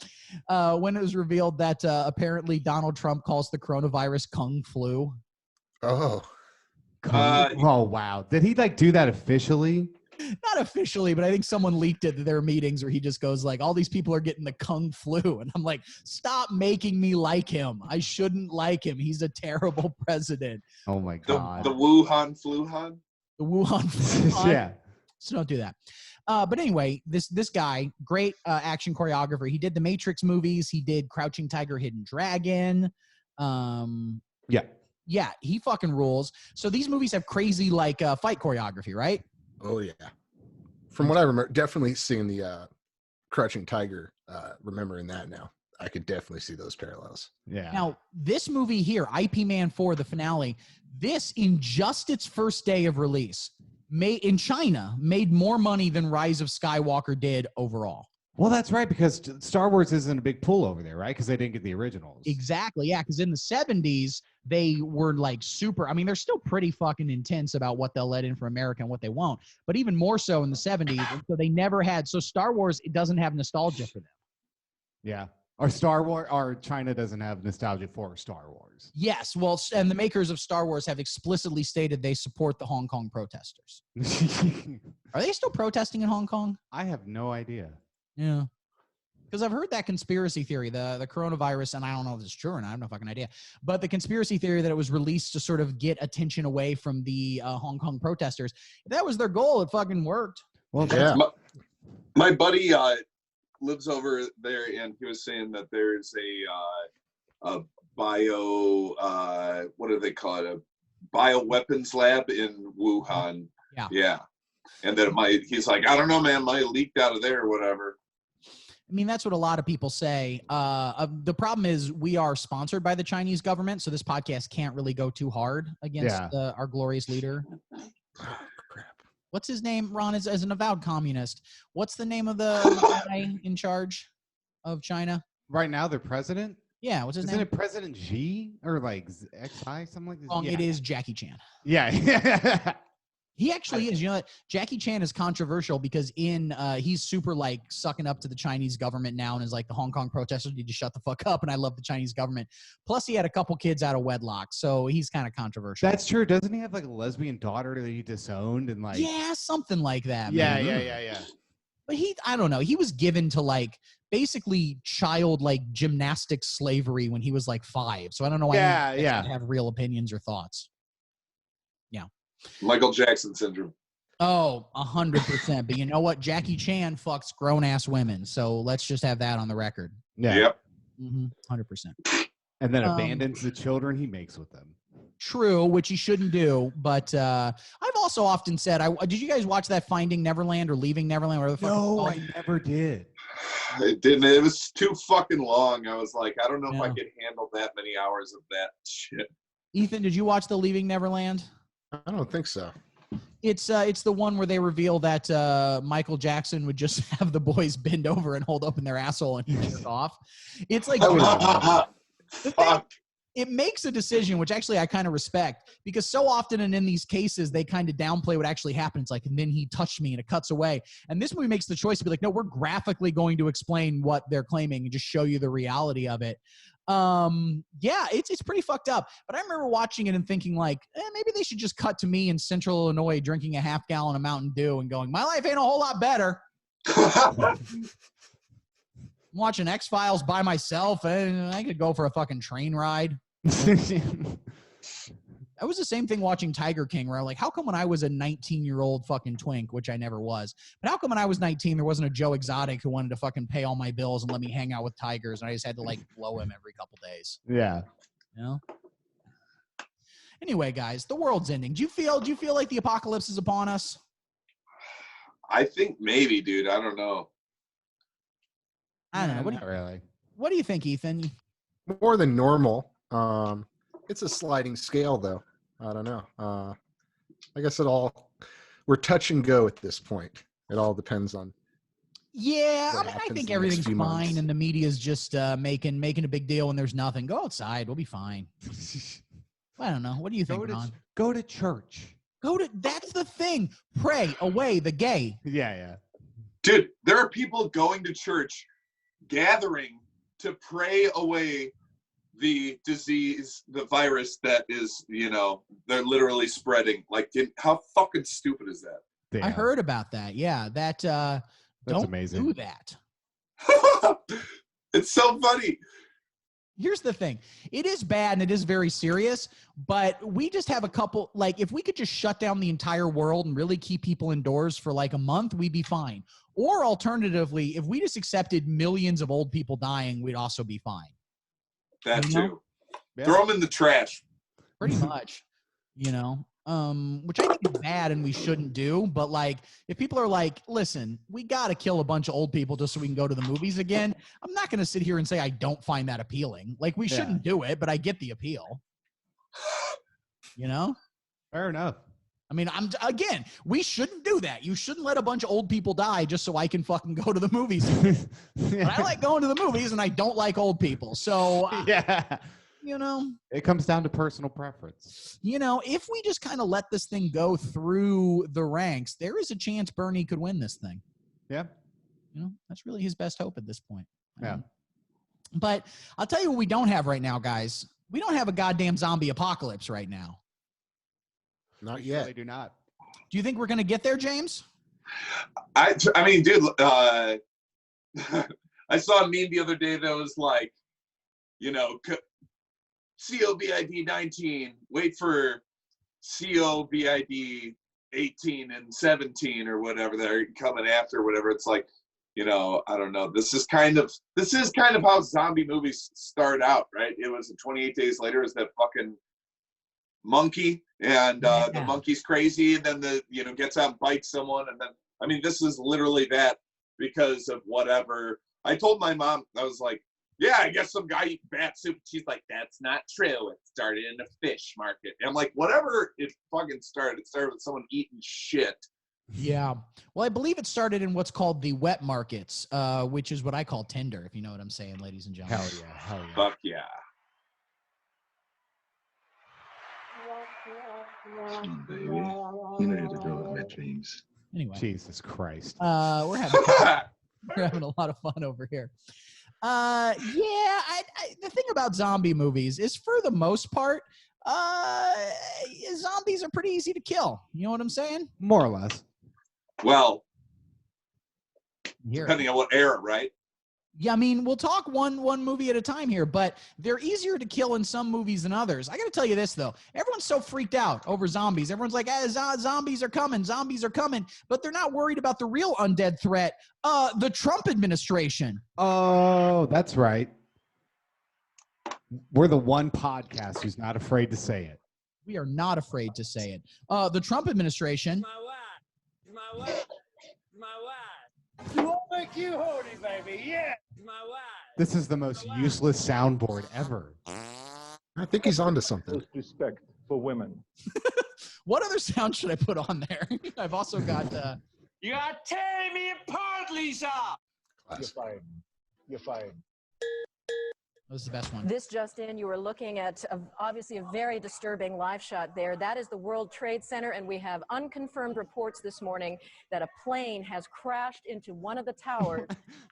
when it was revealed that apparently Donald Trump calls the coronavirus Kung Flu. Oh. Oh, wow. Did he do that officially? Not officially, but I think someone leaked it to their meetings where he just goes like, all these people are getting the Kung Flu. And I'm like, stop making me like him. I shouldn't like him. He's a terrible president. Oh, my God. The Wuhan Fluhan? The Wuhan Flu. Yeah. So don't do that. But anyway, this guy, great action choreographer. He did the Matrix movies. He did Crouching Tiger, Hidden Dragon. Yeah, he fucking rules. So these movies have crazy fight choreography, right? Oh, yeah. From what I remember, definitely seeing the Crouching Tiger, remembering that now. I could definitely see those parallels. Yeah. Now, this movie here, IP Man 4, the finale, this in just its first day of release, in China, made more money than Rise of Skywalker did overall. Well, that's right, because Star Wars isn't a big pull over there, right? Because they didn't get the originals. Exactly, yeah, because in the 70s, they were like super, I mean, they're still pretty fucking intense about what they'll let in for America and what they won't, but even more so in the 70s, and so they never had, so Star Wars, it doesn't have nostalgia for them. Yeah. Or Star Wars, or China doesn't have nostalgia for Star Wars. Yes, well, and the makers of Star Wars have explicitly stated they support the Hong Kong protesters. Are they still protesting in Hong Kong? I have no idea. Yeah. Because I've heard that conspiracy theory, the coronavirus, and I don't know if it's true or not, I have no fucking idea, but the conspiracy theory that it was released to sort of get attention away from the Hong Kong protesters. If that was their goal, it fucking worked. Well, Yeah. My buddy lives over there, and he was saying that there's a bio, what do they call it? A bioweapons lab in Wuhan. Yeah. Yeah. And that he's like, I don't know, man, might have leaked out of there or whatever. I mean, that's what a lot of people say. The problem is we are sponsored by the Chinese government, so this podcast can't really go too hard against our glorious leader. Oh, crap. What's his name, Ron? As an avowed communist, what's the name of the guy in charge of China? right now, their president? Yeah, what's his Isn't name? it President Xi or like XI, something like this? Wrong, it is Jackie Chan. Yeah. He actually is. You know what? Jackie Chan is controversial because he's super like sucking up to the Chinese government now and is like the Hong Kong protesters need to shut the fuck up and I love the Chinese government. Plus he had a couple kids out of wedlock, so he's kind of controversial. That's true. Doesn't he have like a lesbian daughter that he disowned and like? Yeah, something like that. Yeah, man. yeah. But I don't know. He was given to like basically child like gymnastic slavery when he was like 5. So I don't know why he doesn't have real opinions or thoughts. Yeah. Michael Jackson syndrome. Oh, 100%. But you know what? Jackie Chan fucks grown-ass women. So let's just have that on the record. Yeah. Yep. 100%. And then abandons the children he makes with them. True, which he shouldn't do. But I've also often said, did you guys watch that Finding Neverland or Leaving Neverland? Whatever the fuck it's No, called? I never did. It didn't. It was too fucking long. I was like, I don't know if I could handle that many hours of that shit. Ethan, did you watch the Leaving Neverland? I don't think so. It's the one where they reveal that Michael Jackson would just have the boys bend over and hold open their asshole and he jerk off. It's like Fuck. it makes a decision, which actually I kind of respect, because so often and in these cases they kind of downplay what actually happens. Like, and then he touched me and it cuts away. And this movie makes the choice to be like, no, we're graphically going to explain what they're claiming and just show you the reality of it. Yeah, it's pretty fucked up. But I remember watching it and thinking like, maybe they should just cut to me in Central Illinois drinking a half gallon of Mountain Dew and going, my life ain't a whole lot better. I'm watching X-Files by myself and I could go for a fucking train ride. It was the same thing watching Tiger King where I'm like, how come when I was a 19-year-old fucking twink, which I never was, but how come when I was 19 there wasn't a Joe Exotic who wanted to fucking pay all my bills and let me hang out with tigers and I just had to like blow him every couple days? Yeah. You know? Anyway, guys, the world's ending. Do you feel like the apocalypse is upon us? I think maybe, dude. I don't know. I don't know. Not really. What do you think, Ethan? More than normal. It's a sliding scale, though. I don't know. I guess we're touch and go at this point. It all depends on. Yeah, what I happens think in the next everything's few fine, months. and the media's just making a big deal when there's nothing. Go outside, we'll be fine. I don't know. What do you think, Ron? Go to church. That's the thing. Pray away the gay. Yeah. Dude, there are people going to church, gathering to pray away the disease, the virus that is, they're literally spreading. Like, how fucking stupid is that? I heard about that. Yeah, that's don't amazing. do that. It's so funny. Here's the thing. It is bad and it is very serious, but we just have a couple, like if we could just shut down the entire world and really keep people indoors for like a month, we'd be fine. Or alternatively, if we just accepted millions of old people dying, we'd also be fine. That You know? too. Yeah. Throw them in the trash. Pretty much, which I think is bad and we shouldn't do. But like, if people are like, listen, we got to kill a bunch of old people just so we can go to the movies again, I'm not going to sit here and say I don't find that appealing. Like, we shouldn't do it, but I get the appeal. You know? Fair enough. I mean, we shouldn't do that. You shouldn't let a bunch of old people die just so I can fucking go to the movies. But I like going to the movies and I don't like old people. So, yeah. You know, it comes down to personal preference. You know, if we just kind of let this thing go through the ranks, there is a chance Bernie could win this thing. Yeah. You know, that's really his best hope at this point. Yeah. But I'll tell you what we don't have right now, guys. We don't have a goddamn zombie apocalypse right now. Not yet. They do not. Do you think we're going to get there, James? I mean, dude, I saw a meme the other day that was like, you know, COVID 19, wait for COVID 18 and 17 or whatever they're coming after, whatever. It's like, you know, I don't know. This is kind of how zombie movies start out, right? It was 28 Days Later is that fucking monkey, and the monkey's crazy, and then gets out and bites someone, and then I mean, this is literally that because of whatever. I told my mom, I was like, yeah, I guess some guy eating bat soup. She's like, that's not true. It started in a fish market. And I'm like, whatever it fucking started. It started with someone eating shit. Yeah. Well, I believe it started in what's called the wet markets, which is what I call Tinder, if you know what I'm saying, ladies and gentlemen. Hell yeah. Hell yeah. Fuck yeah. Baby, you know you're the girl that met James. Anyway. Jesus Christ. We're having a lot of fun over here. The thing about zombie movies is, for the most part, zombies are pretty easy to kill. You know what I'm saying? More or less. Well, depending on what era, right? Yeah, I mean, we'll talk one movie at a time here, but they're easier to kill in some movies than others. I got to tell you this, though. Everyone's so freaked out over zombies. Everyone's like, zombies are coming, but they're not worried about the real undead threat, the Trump administration. Oh, that's right. We're the one podcast who's not afraid to say it. We are not afraid to say it. The Trump administration. My wife. Won't make you horny, baby. Yeah. My wife. This is the most useless soundboard ever. I think he's onto something. Respect for women. What other sound should I put on there? I've also got. You are tearing me apart, Lisa. You're fired. You're fired. That was the best one. This just in, you were looking at obviously a very disturbing live shot there. That is the World Trade Center, and we have unconfirmed reports this morning that a plane has crashed into one of the towers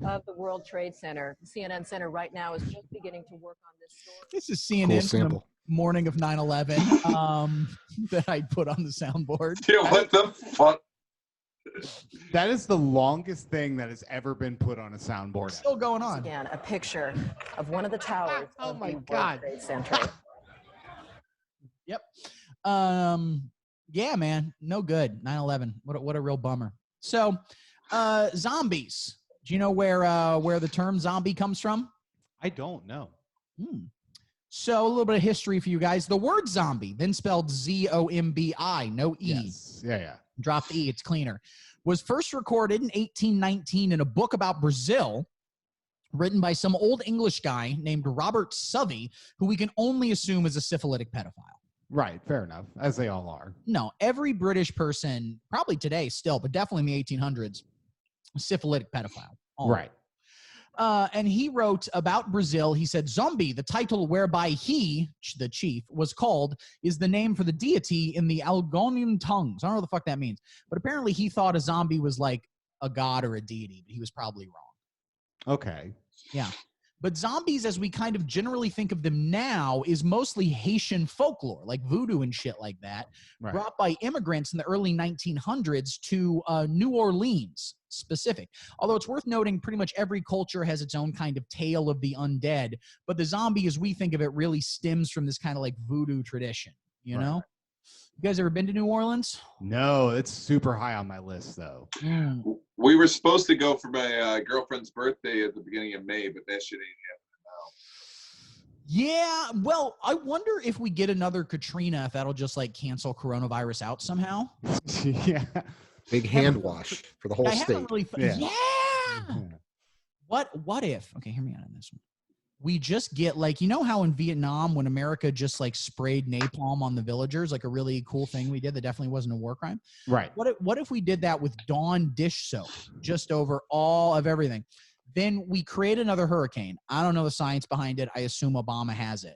of the World Trade Center. CNN Center right now is just beginning to work on this story. This is CNN from the morning of 9/11 that I put on the soundboard. Dude, what the fuck? That is the longest thing that has ever been put on a soundboard. It's still going on. Again, a picture of one of the towers oh of my the God. World Trade Center. Yep. Yeah, man. No good. 9/11. What a real bummer. So, zombies. Do you know where the term zombie comes from? I don't know. So a little bit of history for you guys. The word zombie, then spelled Z-O-M-B-I, no E. Yes. Yeah. Drop the E, it's cleaner. Was first recorded in 1819 in a book about Brazil, written by some old English guy named Robert Southey, who we can only assume is a syphilitic pedophile. Right, fair enough, as they all are. No, every British person, probably today still, but definitely in the 1800s, syphilitic pedophile. Right. And he wrote about Brazil. He said, Zombie, the title whereby he, the chief, was called, is the name for the deity in the Algonquian tongues. I don't know what the fuck that means. But apparently he thought a zombie was like a god or a deity, but he was probably wrong. Okay. Yeah. But zombies, as we kind of generally think of them now, is mostly Haitian folklore, like voodoo and shit like that, Right. brought by immigrants in the early 1900s to New Orleans specific. Although it's worth noting pretty much every culture has its own kind of tale of the undead, but the zombie, as we think of it, really stems from this kind of like voodoo tradition, you Right. know? You guys ever been to New Orleans? No, it's super high on my list, though. We were supposed to go for my girlfriend's birthday at the beginning of May, but that shit ain't Yeah, well, I wonder if we get another Katrina, if that'll just like cancel coronavirus out somehow. Yeah. Big hand wash for the whole I state. haven't really. Yeah. What if? Okay, hear me out on this one. We just get like, you know how in Vietnam when America just like sprayed napalm on the villagers, like a really cool thing we did that definitely wasn't a war crime. Right. What if we did that with Dawn dish soap just over all of everything? Then we create another hurricane. I don't know the science behind it. I assume Obama has it.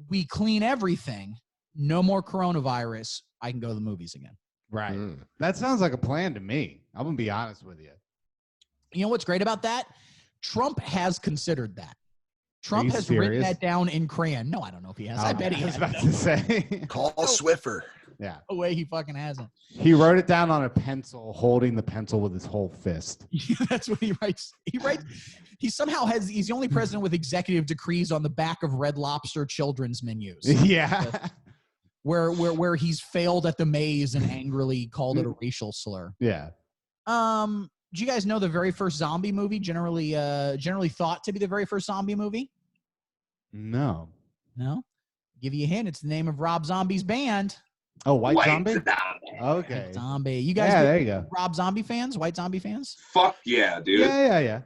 We clean everything. No more coronavirus. I can go to the movies again. Right. That sounds like a plan to me. I'm going to be honest with you. You know what's great about that? Trump has considered that. Trump has serious? written that down in crayon. No, I don't know if he has. I bet he was has. about to say. Call Swiffer. Yeah. No way he fucking hasn't. He wrote it down on a pencil, holding the pencil with his whole fist. That's what he writes. He somehow he's the only president with executive decrees on the back of Red Lobster children's menus. Yeah. Where he's failed at the maze and angrily called it a racial slur. Yeah. Do you guys know the very first zombie movie, generally thought to be the very first zombie movie? No. Give you a hint. It's the name of Rob Zombie's band. Oh, White Zombie? Okay. White Zombie. You guys there you go. Rob Zombie fans? White Zombie fans? Fuck yeah, dude. Yeah.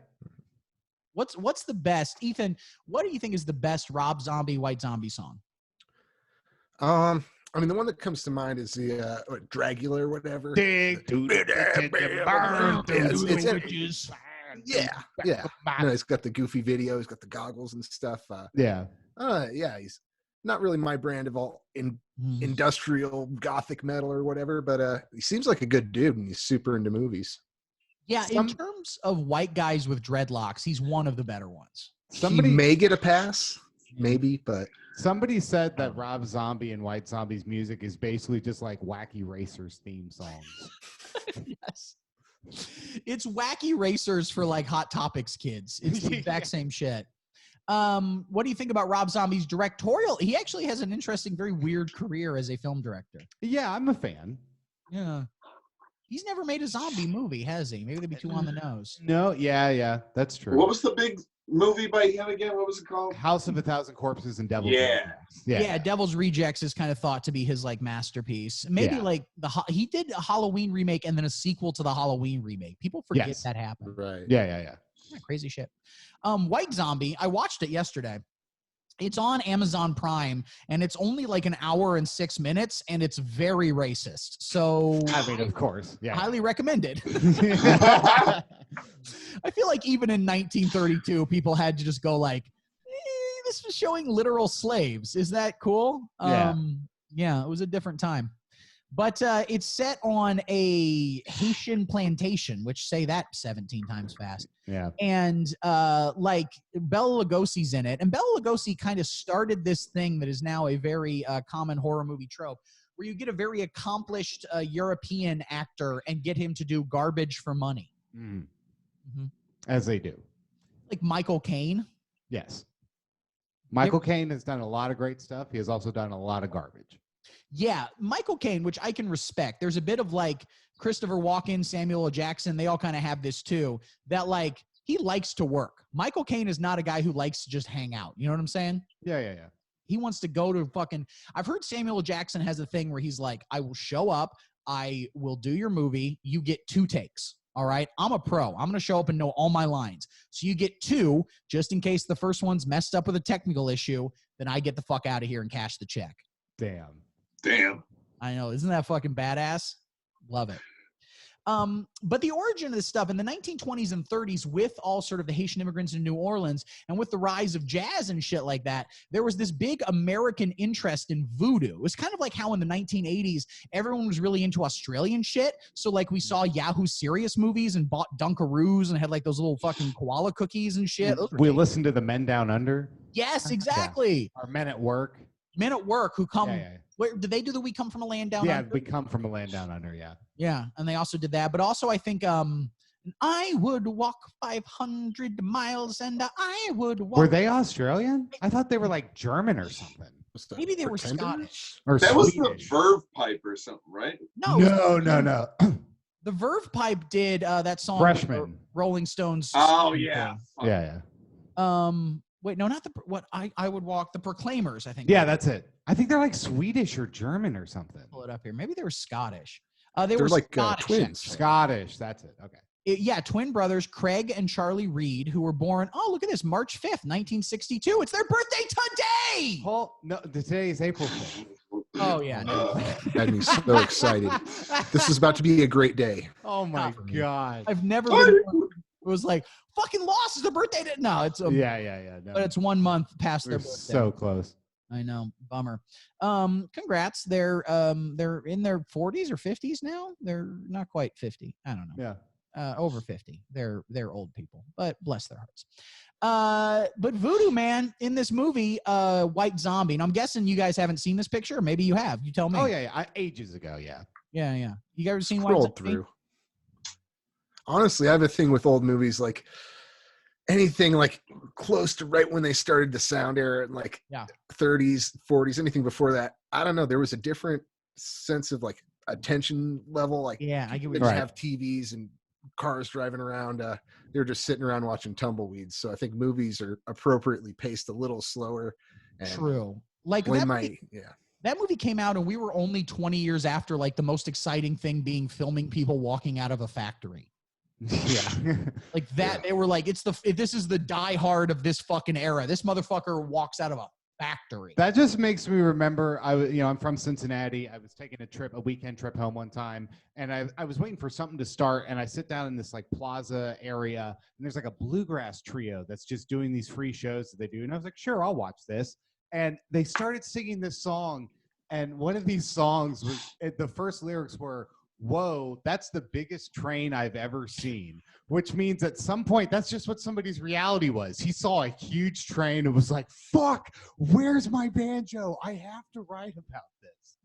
What's the best? Ethan, what do you think is the best Rob Zombie, White Zombie song? I mean, the one that comes to mind is the Dragula or whatever. Dig to Yeah. No, he's got the goofy video. He's got the goggles and stuff. Yeah. He's not really my brand of all industrial gothic metal or whatever, but he seems like a good dude and he's super into movies. Yeah, in terms of white guys with dreadlocks, he's one of the better ones. He may get a pass, maybe, but somebody said that Rob Zombie and White Zombie's music is basically just like Wacky Racers theme songs. Yes. It's Wacky Racers for like Hot Topics kids. It's the exact same shit. What do you think about Rob Zombie's directorial? He actually has an interesting, very weird career as a film director. Yeah, I'm a fan. Yeah. He's never made a zombie movie, has he? Maybe they'd be too on the nose. No, yeah, that's true. What was the big movie by him again? What was it called? House of a Thousand Corpses and Devil's Rejects. Yeah, Devil's Rejects is kind of thought to be his like masterpiece. Maybe like he did a Halloween remake and then a sequel to the Halloween remake. People forget that happened. Right. Yeah. Crazy shit. White Zombie, I watched it yesterday. It's on Amazon Prime, and it's only like an hour and 6 minutes, and it's very racist. So, I mean, of course, highly recommended. I feel like even in 1932, people had to just go like, this was showing literal slaves. Is that cool? Yeah, it was a different time. But it's set on a Haitian plantation, which say that 17 times fast. Yeah. And like Bela Lugosi's in it. And Bela Lugosi kind of started this thing that is now a very common horror movie trope, where you get a very accomplished European actor and get him to do garbage for money. As they do. Like Michael Caine. Yes. Michael Caine has done a lot of great stuff. He has also done a lot of garbage. Yeah, Michael Caine, which I can respect. There's a bit of like Christopher Walken, Samuel L. Jackson. They all kind of have this too, that like he likes to work. Michael Caine is not a guy who likes to just hang out. You know what I'm saying? Yeah. He wants to go to fucking, I've heard Samuel L. Jackson has a thing where he's like, I will show up. I will do your movie. You get 2 takes. All right. I'm a pro. I'm going to show up and know all my lines. So you get 2, just in case the first one's messed up with a technical issue, then I get the fuck out of here and cash the check. Damn. I know. Isn't that fucking badass? Love it. But the origin of this stuff in the 1920s and 30s, with all sort of the Haitian immigrants in New Orleans and with the rise of jazz and shit like that, there was this big American interest in voodoo. It was kind of like how in the 1980s, everyone was really into Australian shit. So like we saw Yahoo Serious movies and bought Dunkaroos and had like those little fucking koala cookies and shit. We listened to the Men Down Under. Yes, exactly. Our Men at Work. Men at Work who come. Yeah. Where did they do the We Come From a Land Down Under? Yeah, We Come From a Land Down Under, yeah. Yeah, and they also did that. But also I think I would walk 500 miles and I would walk. Were they Australian? I thought they were like German or something. Maybe they were Scottish. Or that Swedish. was the Verve Pipe or something, right? No. The Verve Pipe did that song. Freshman. Rolling Stones. Oh, yeah. Yeah. Wait, no, not the what I would walk the Proclaimers. I think. Yeah, that's it. I think they're like Swedish or German or something. Pull it up here. Maybe they were Scottish. They're were like Scottish, twins. actually. Scottish. That's it. Okay. Yeah, twin brothers Craig and Charlie Reed, who were born. Oh, look at this, March 5th, 1962. It's their birthday today. Oh no, today is April 5th. Oh yeah, no. Had me so excited. This is about to be a great day. Oh my god! I've never been. It was like fucking lost. It's their birthday. No, it's yeah. No. But it's 1 month past their We're birthday. so close. I know, bummer. Congrats. They're in their 40s or 50s now. They're not quite 50. I don't know. Yeah. Over 50. They're old people, but bless their hearts. But Voodoo Man in this movie, White Zombie. And I'm guessing you guys haven't seen this picture. Maybe you have. You tell me. Oh yeah. Ages ago. Yeah. Yeah. You guys ever seen White Scrolled Zombie? through. Honestly, I have a thing with old movies, like anything like close to right when they started the sound era, like 30s, 40s, anything before that. I don't know. There was a different sense of like attention level. Like I get what didn't you're have TVs and cars driving around. They were just sitting around watching tumbleweeds. So I think movies are appropriately paced a little slower. And True. Like that movie came out and we were only 20 years after like the most exciting thing being filming people walking out of a factory. Yeah. Like that. They were like, this is the Die Hard of this fucking era. This motherfucker walks out of a factory. That just makes me remember. I'm from Cincinnati. I was taking a weekend trip home one time, and I was waiting for something to start, and I sit down in this like plaza area, and there's like a bluegrass trio that's just doing these free shows that they do, and I was like, sure, I'll watch this. And they started singing this song, and one of these songs was the first lyrics were, "Whoa, that's the biggest train I've ever seen," which means at some point that's just what somebody's reality was. He saw a huge train and was like, fuck, where's my banjo? I have to write about this.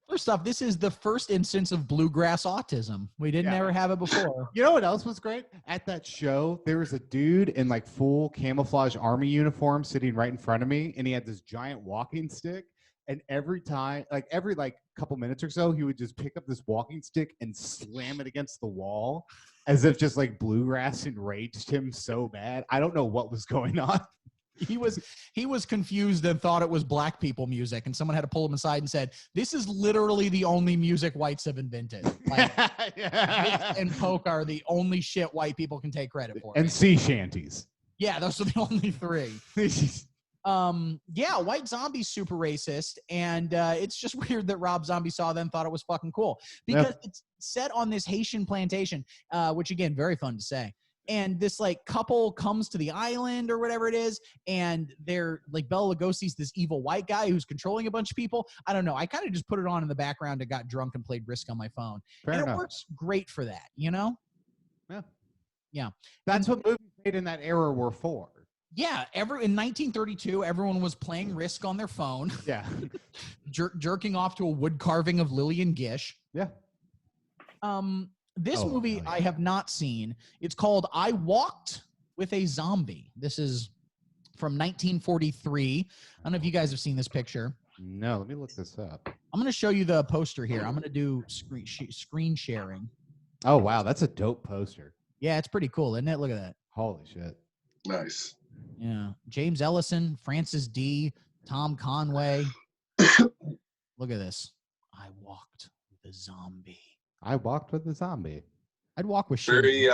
First off, this is the first instance of bluegrass autism. We didn't ever have it before. You know what else was great? At that show, there was a dude in like full camouflage army uniform sitting right in front of me, and he had this giant walking stick. And every time, like every couple minutes or so, he would just pick up this walking stick and slam it against the wall as if just like bluegrass enraged him so bad. I don't know what was going on. He was confused and thought it was black people music, and someone had to pull him aside and said, "This is literally the only music whites have invented. Like, bass and polka are the only shit white people can take credit for." And sea shanties. Yeah, those are the only three. White Zombie's super racist, and it's just weird that Rob Zombie saw them, thought it was fucking cool because it's set on this Haitian plantation, which again, very fun to say. And this like couple comes to the island or whatever it is, and they're like Bela Lugosi's this evil white guy who's controlling a bunch of people. I don't know. I kind of just put it on in the background and got drunk and played Risk on my phone. Fair enough. It works great for that, you know? Yeah. That's what movies made in that era were for. Yeah, in 1932, everyone was playing Risk on their phone. Yeah. Jerking off to a wood carving of Lillian Gish. Yeah. This movie I have not seen. It's called I Walked with a Zombie. This is from 1943. I don't know if you guys have seen this picture. No, let me look this up. I'm going to show you the poster here. I'm going to do screen sharing. Oh, wow. That's a dope poster. Yeah, it's pretty cool, isn't it? Look at that. Holy shit. Nice. Yeah. James Ellison, Francis D., Tom Conway. Look at this. I walked with a zombie. I walked with a zombie. I'd walk with very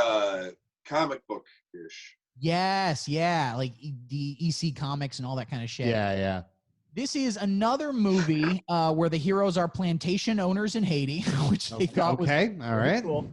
comic book-ish. Yes, yeah. Like the EC Comics and all that kind of shit. Yeah. This is another movie where the heroes are plantation owners in Haiti, which they thought was all right. Cool.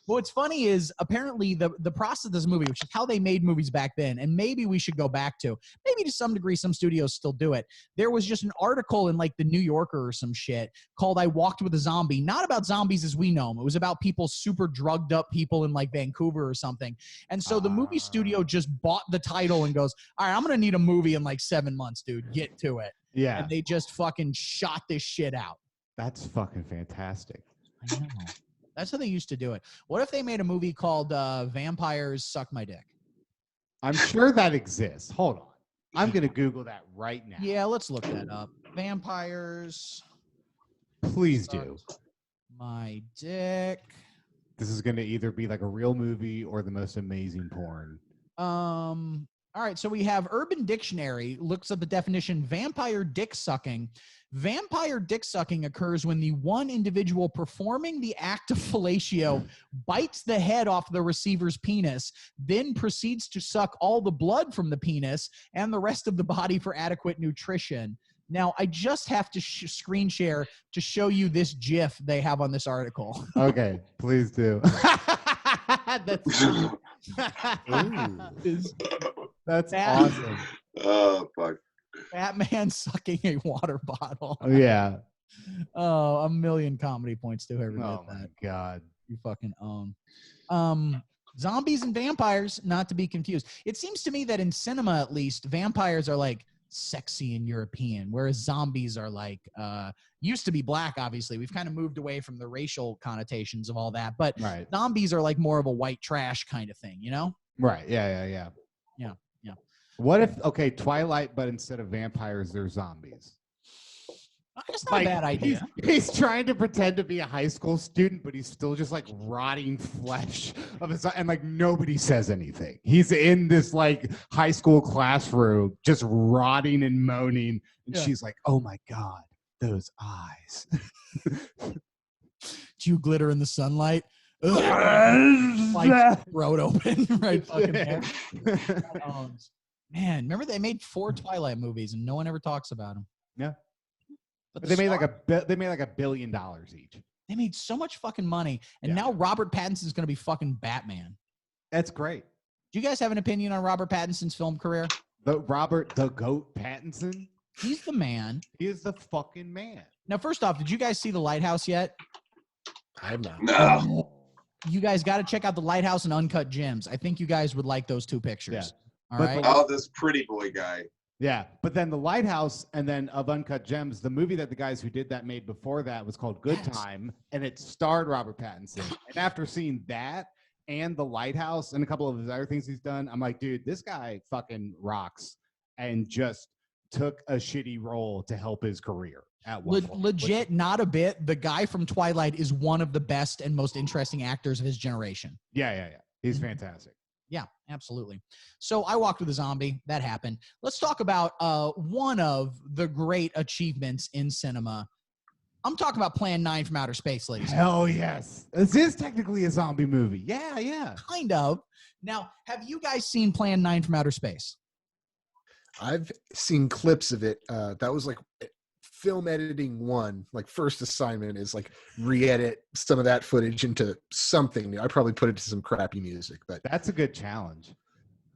What's funny is apparently the process of this movie, which is how they made movies back then, and maybe we should go back to, maybe to some degree some studios still do it. There was just an article in like the New Yorker or some shit called I Walked with a Zombie, not about zombies as we know them. It was about people, super drugged up people in like Vancouver or something. And so the movie studio just bought the title and goes, all right, I'm going to need a movie in like 7 months, dude. Get to it. Yeah. And they just fucking shot this shit out. That's fucking fantastic. I know. That's how they used to do it. What if they made a movie called Vampires Suck My Dick? I'm sure that exists. Hold on. I'm going to Google that right now. Yeah, let's look that up. Vampires. Please do. My dick. This is going to either be like a real movie or the most amazing porn. All right, so we have Urban Dictionary looks at the definition vampire dick sucking. Vampire dick sucking occurs when the one individual performing the act of fellatio bites the head off the receiver's penis, then proceeds to suck all the blood from the penis and the rest of the body for adequate nutrition. Now, I just have to screen share to show you this GIF they have on this article. Okay, please do. That's awesome. Oh, fuck. Batman sucking a water bottle. Oh, yeah. Oh, a million comedy points to whoever did Oh, that. my God. You fucking own. Zombies and vampires, not to be confused. It seems to me that in cinema, at least, vampires are like sexy and European, whereas zombies are like used to be black. Obviously, we've kind of moved away from the racial connotations of all that, but Right. zombies are like more of a white trash kind of thing, you know? Right. Yeah. Yeah. What if, okay, Twilight, but instead of vampires, they're zombies? That's not a bad idea. He's trying to pretend to be a high school student, but he's still just like rotting flesh of his, and like nobody says anything. He's in this like high school classroom, just rotting and moaning, and she's like, "Oh my God, those eyes." Do you glitter in the sunlight? Like throat open, right? Fucking there. Man, remember they made 4 Twilight movies and no one ever talks about them. Yeah. But They made like $1 billion each. They made so much fucking money, and now Robert Pattinson's going to be fucking Batman. That's great. Do you guys have an opinion on Robert Pattinson's film career? The Goat Pattinson? He's the man. He is the fucking man. Now, first off, did you guys see The Lighthouse yet? I have not. No. You guys got to check out The Lighthouse and Uncut Gems. I think you guys would like those 2 pictures. Yeah. All But right. Oh, this pretty boy guy. Yeah, but then The Lighthouse and then of Uncut Gems, the movie that the guys who did that made before that was called Good Time, and it starred Robert Pattinson. And after seeing that and The Lighthouse and a couple of his other things he's done, I'm like, dude, this guy fucking rocks, and just took a shitty role to help his career at one point. Legit, not a bit. The guy from Twilight is one of the best and most interesting actors of his generation. Yeah. He's fantastic. Yeah, absolutely. So I walked with a zombie. That happened. Let's talk about one of the great achievements in cinema. I'm talking about Plan 9 from Outer Space, ladies. Hell yes. This is technically a zombie movie. Yeah. Kind of. Now, have you guys seen Plan 9 from Outer Space? I've seen clips of it. That was like film editing 1. Like first assignment is like re-edit some of that footage into something new. I probably put it to some crappy music, but that's a good challenge.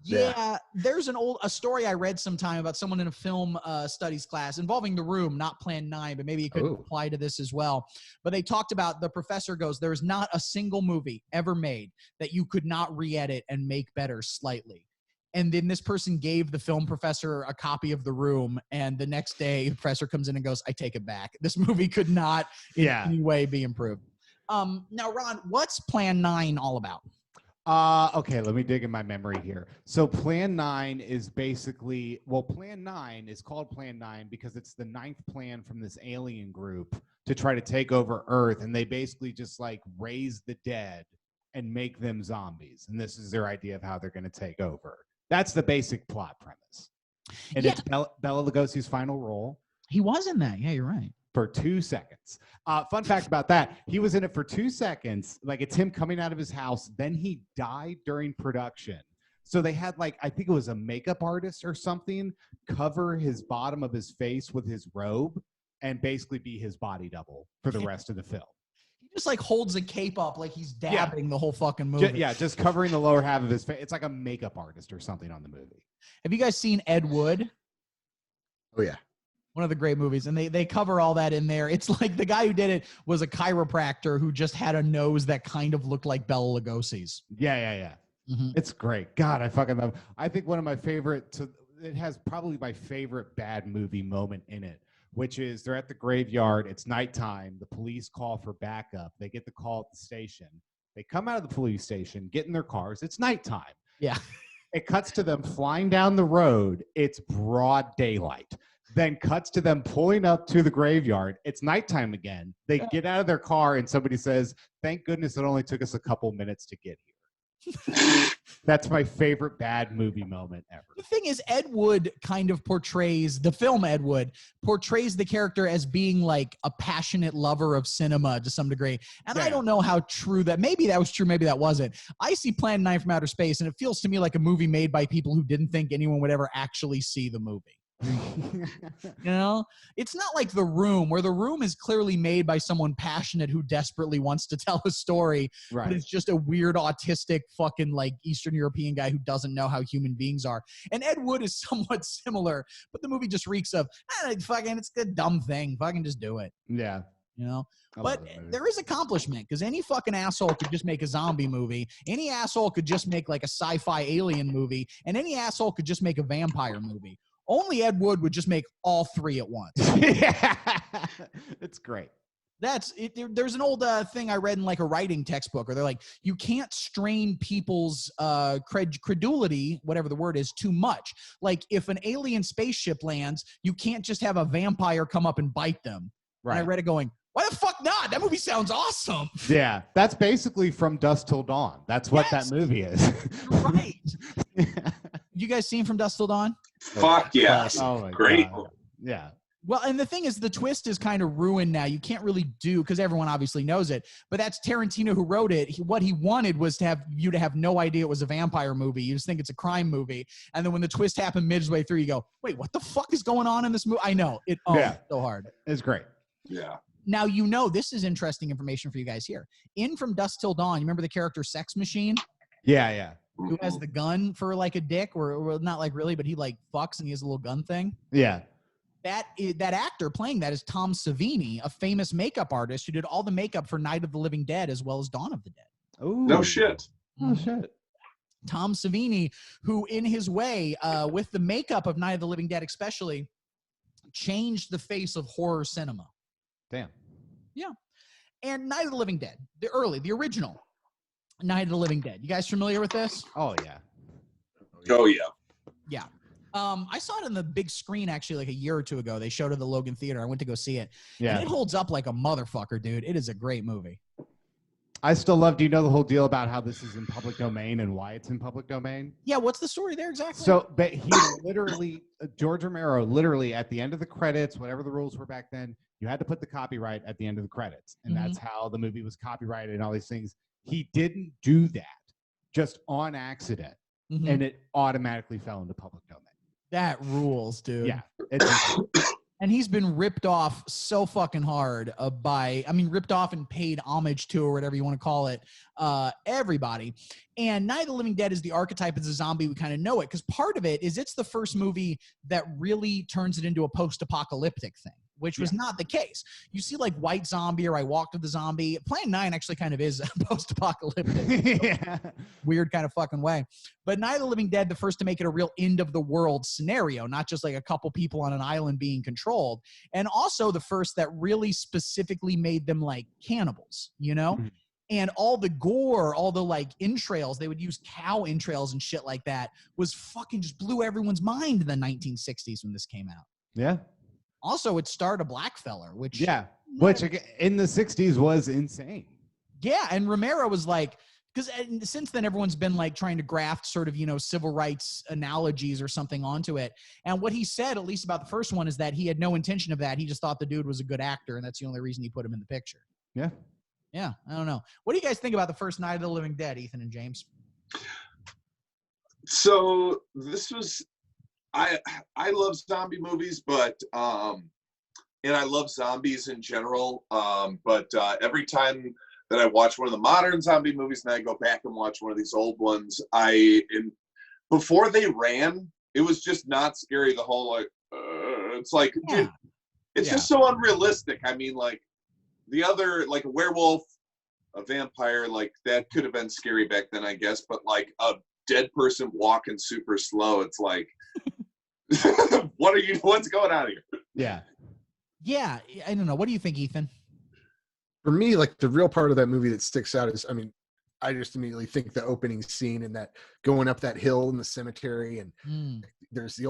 Yeah, there's a story I read sometime about someone in a film studies class involving The Room, not Plan 9, but maybe it could apply to this as well. But they talked about, the professor goes, there's not a single movie ever made that you could not re-edit and make better slightly. And then this person gave the film professor a copy of The Room, and the next day the professor comes in and goes, I take it back. This movie could not in any way be improved. Now, Ron, what's Plan 9 all about? Okay, let me dig in my memory here. So Plan 9 is basically, Plan 9 is called Plan 9 because it's the 9th plan from this alien group to try to take over Earth, and they basically just like raise the dead and make them zombies. And this is their idea of how they're going to take over. That's the basic plot premise. And it's Bela Lugosi's final role. He was in that. Yeah, you're right. For 2 seconds. Fun fact about that, he was in it for 2 seconds. Like, it's him coming out of his house. Then he died during production. So they had, like, I think it was a makeup artist or something, cover his bottom of his face with his robe and basically be his body double for the rest of the film. He just, like, holds a cape up like he's dabbing the whole fucking movie. Just covering the lower half of his face. It's like a makeup artist or something on the movie. Have you guys seen Ed Wood? Oh, yeah. One of the great movies, and they cover all that in there. It's like the guy who did it was a chiropractor who just had a nose that kind of looked like Bela Lugosi's. Yeah. Mm-hmm. It's great. God, I fucking love it. I think one of my favorite, it has probably my favorite bad movie moment in it, which is they're at the graveyard. It's nighttime. The police call for backup. They get the call at the station. They come out of the police station, get in their cars. It's nighttime. Yeah. It cuts to them flying down the road. It's broad daylight. Then cuts to them pulling up to the graveyard. It's nighttime again. They get out of their car and somebody says, thank goodness it only took us a couple minutes to get here. That's my favorite bad movie moment ever. The thing is, Ed Wood kind of portrays the film. Ed Wood portrays the character as being like a passionate lover of cinema to some degree. And I don't know how true that. Maybe that was true. Maybe that wasn't. I see Plan 9 from Outer Space, and it feels to me like a movie made by people who didn't think anyone would ever actually see the movie. You know, it's not like The Room, where The Room is clearly made by someone passionate who desperately wants to tell a story, but it's just a weird autistic fucking like Eastern European guy who doesn't know how human beings are. And Ed Wood is somewhat similar, but the movie just reeks of fucking, it's a dumb thing, fucking just do it. Yeah. You know, but there is accomplishment, because any fucking asshole could just make a zombie movie. Any asshole could just make like a sci-fi alien movie, and any asshole could just make a vampire movie. Only Ed Wood would just make all three at once. Yeah, it's great. That's it. There's an old thing I read in like a writing textbook, where they're like, you can't strain people's credulity, whatever the word is, too much. Like if an alien spaceship lands, you can't just have a vampire come up and bite them. Right. And I read it going, why the fuck not? That movie sounds awesome. Yeah, that's basically From Dusk Till Dawn. That's what that movie is. Right. You guys seen From Dusk Till Dawn? Fuck yes. Oh my Great. God. Yeah. Well, and the thing is, the twist is kind of ruined now. You can't really do, because everyone obviously knows it, but that's Tarantino who wrote it. What he wanted was to have you to have no idea it was a vampire movie. You just think it's a crime movie. And then when the twist happened midway through, you go, wait, what the fuck is going on in this movie? I know. It's so hard. It's great. Yeah. Now, you know, this is interesting information for you guys here. In From Dusk Till Dawn, you remember the character Sex Machine? Yeah, yeah. Who has the gun for like a dick, or not like really, but he like fucks and he has a little gun thing. Yeah. That actor playing that is Tom Savini, a famous makeup artist who did all the makeup for Night of the Living Dead as well as Dawn of the Dead. Ooh. No shit. Oh shit. Tom Savini, who in his way, with the makeup of Night of the Living Dead especially, changed the face of horror cinema. Damn. Yeah. And Night of the Living Dead, the original Night of the Living Dead. You guys familiar with this? Oh, yeah. Oh, yeah. Yeah. I saw it on the big screen actually like a year or two ago. They showed it at the Logan Theater. I went to go see it. Yeah. And it holds up like a motherfucker, dude. It is a great movie. I still love, do you know the whole deal about how this is in public domain and why it's in public domain? Yeah, what's the story there exactly? So, but he literally, George Romero, literally at the end of the credits, whatever the rules were back then, you had to put the copyright at the end of the credits. And that's how the movie was copyrighted and all these things. He didn't do that just on accident. And it automatically fell into public domain. That rules, dude. Yeah. And he's been ripped off so fucking hard ripped off and paid homage to, or whatever you want to call it, everybody. And Night of the Living Dead is the archetype as a zombie. We kind of know it because part of it is it's the first movie that really turns it into a post-apocalyptic thing, which was not the case. You see like White Zombie or I Walked with the Zombie. Plan 9 actually kind of is post-apocalyptic. Yeah. Weird kind of fucking way. But Night of the Living Dead, the first to make it a real end of the world scenario, not just like a couple people on an island being controlled. And also the first that really specifically made them like cannibals, you know? And all the gore, all the like entrails, they would use cow entrails and shit like that, was fucking just blew everyone's mind in the 1960s when this came out. Yeah. Also, it starred a black fella, which in the 60s was insane. Yeah, and Romero was like, because since then everyone's been like trying to graft sort of, you know, civil rights analogies or something onto it. And what he said, at least about the first one, is that he had no intention of that. He just thought the dude was a good actor, and that's the only reason he put him in the picture. Yeah. Yeah, I don't know. What do you guys think about the first Night of the Living Dead, Ethan and James? So this was, I love zombie movies, but and I love zombies in general. But every time that I watch one of the modern zombie movies and I go back and watch one of these old ones, before they ran, it was just not scary. The whole like, it's like, dude, it's just so unrealistic. I mean, like the other, like a werewolf, a vampire, like that could have been scary back then, I guess. But like a dead person walking super slow, it's like, what's going on here? Yeah. Yeah, I don't know. What do you think, Ethan? For me, like the real part of that movie that sticks out is, I mean, I just immediately think the opening scene and that going up that hill in the cemetery, and there's the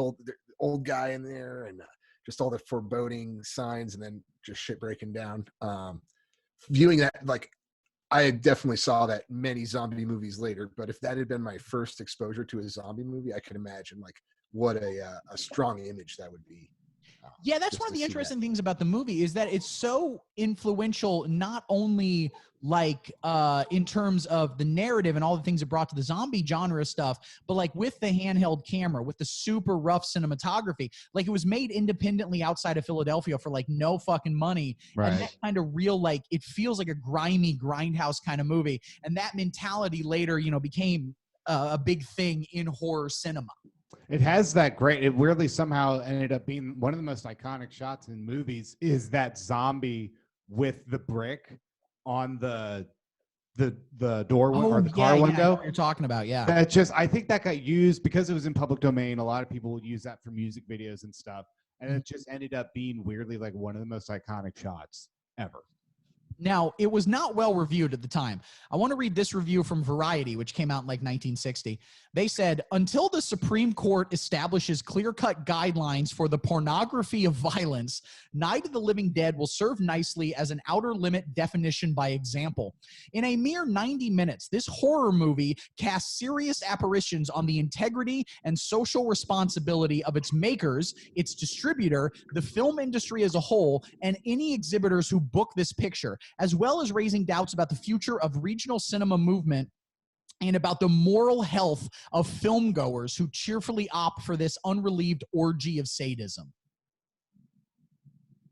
old guy in there, and just all the foreboding signs, and then just shit breaking down. Viewing that, like, I definitely saw that many zombie movies later, but if that had been my first exposure to a zombie movie, I could imagine like what a strong image that would be. Yeah, that's just one of to the see interesting that. things about the movie is that it's so influential, not only like in terms of the narrative and all the things it brought to the zombie genre stuff, but like with the handheld camera, with the super rough cinematography. Like it was made independently outside of Philadelphia for like no fucking money. And Right. that kind of real, like, it feels like a grimy grindhouse kind of movie. And that mentality later, you know, became a big thing in horror cinema. It has that great. It weirdly somehow ended up being one of the most iconic shots in movies. Is that zombie with the brick on the door or the car I know window? what you're talking about. Yeah. That just, I think that got used because it was in public domain. A lot of people would use that for music videos and stuff, and it just ended up being weirdly like one of the most iconic shots ever. Now, it was not well reviewed at the time. I want to read this review from Variety, which came out in like 1960. They said, until the Supreme Court establishes clear-cut guidelines for the pornography of violence, Night of the Living Dead will serve nicely as an outer limit definition by example. In a mere 90 minutes, this horror movie casts serious apparitions on the integrity and social responsibility of its makers, its distributor, the film industry as a whole, and any exhibitors who book this picture, as well as raising doubts about the future of regional cinema movement and about the moral health of filmgoers who cheerfully opt for this unrelieved orgy of sadism.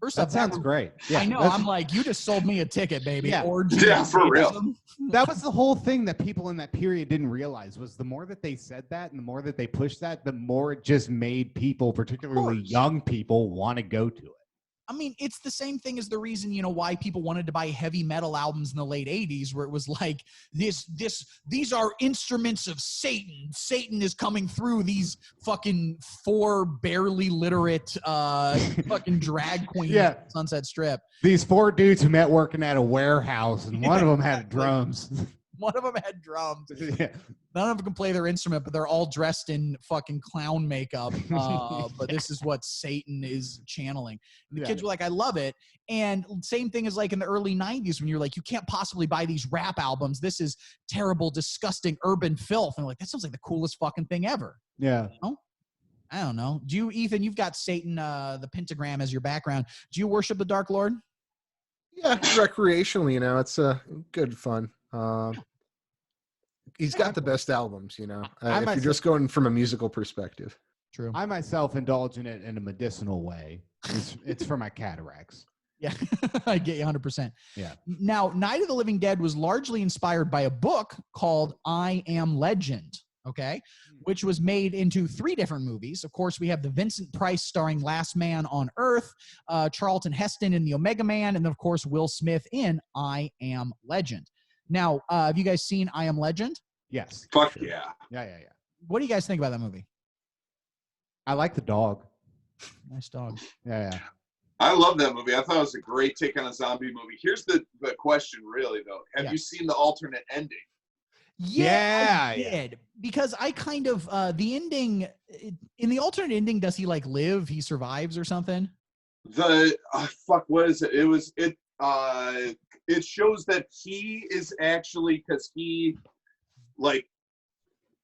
First That off, sounds great. Yeah, I know. I'm like, you just sold me a ticket, baby. Yeah. Orgy Yeah, of for real. sadism. That was the whole thing that people in that period didn't realize was the more that they said that and the more that they pushed that, the more it just made people, particularly young people, want to go to it. I mean, it's the same thing as the reason, you know, why people wanted to buy heavy metal albums in the late 80s, where it was like, these are instruments of Satan. Satan is coming through these fucking 4 barely literate fucking drag queens Yeah. on Sunset Strip. These 4 dudes who met working at a warehouse, and one of them had drums. One of them had drums. Yeah. None of them can play their instrument, but they're all dressed in fucking clown makeup. But this is what Satan is channeling. And the kids were like, I love it. And same thing as like in the early 90s when you're like, you can't possibly buy these rap albums. This is terrible, disgusting urban filth. And like, that sounds like the coolest fucking thing ever. Yeah. You know? I don't know. Do you, Ethan, you've got Satan, the pentagram as your background. Do you worship the Dark Lord? Yeah, recreationally, you know, it's good fun. He's got the best albums, you know, if you're just going from a musical perspective. True. I myself indulge in it in a medicinal way. It's for my cataracts. Yeah, I get you 100%. Yeah. Now, Night of the Living Dead was largely inspired by a book called I Am Legend, okay, which was made into 3 different movies. Of course, we have the Vincent Price starring Last Man on Earth, Charlton Heston in The Omega Man, and of course, Will Smith in I Am Legend. Now, have you guys seen I Am Legend? Yes. Fuck yeah. Yeah. What do you guys think about that movie? I like the dog. Nice dog. Yeah. I love that movie. I thought it was a great take on a zombie movie. Here's the question, really, though. Have you seen the alternate ending? Yeah, I did. Because I kind of, the ending, in the alternate ending, does he like live? He survives or something? What is it? It shows that he is actually, because he like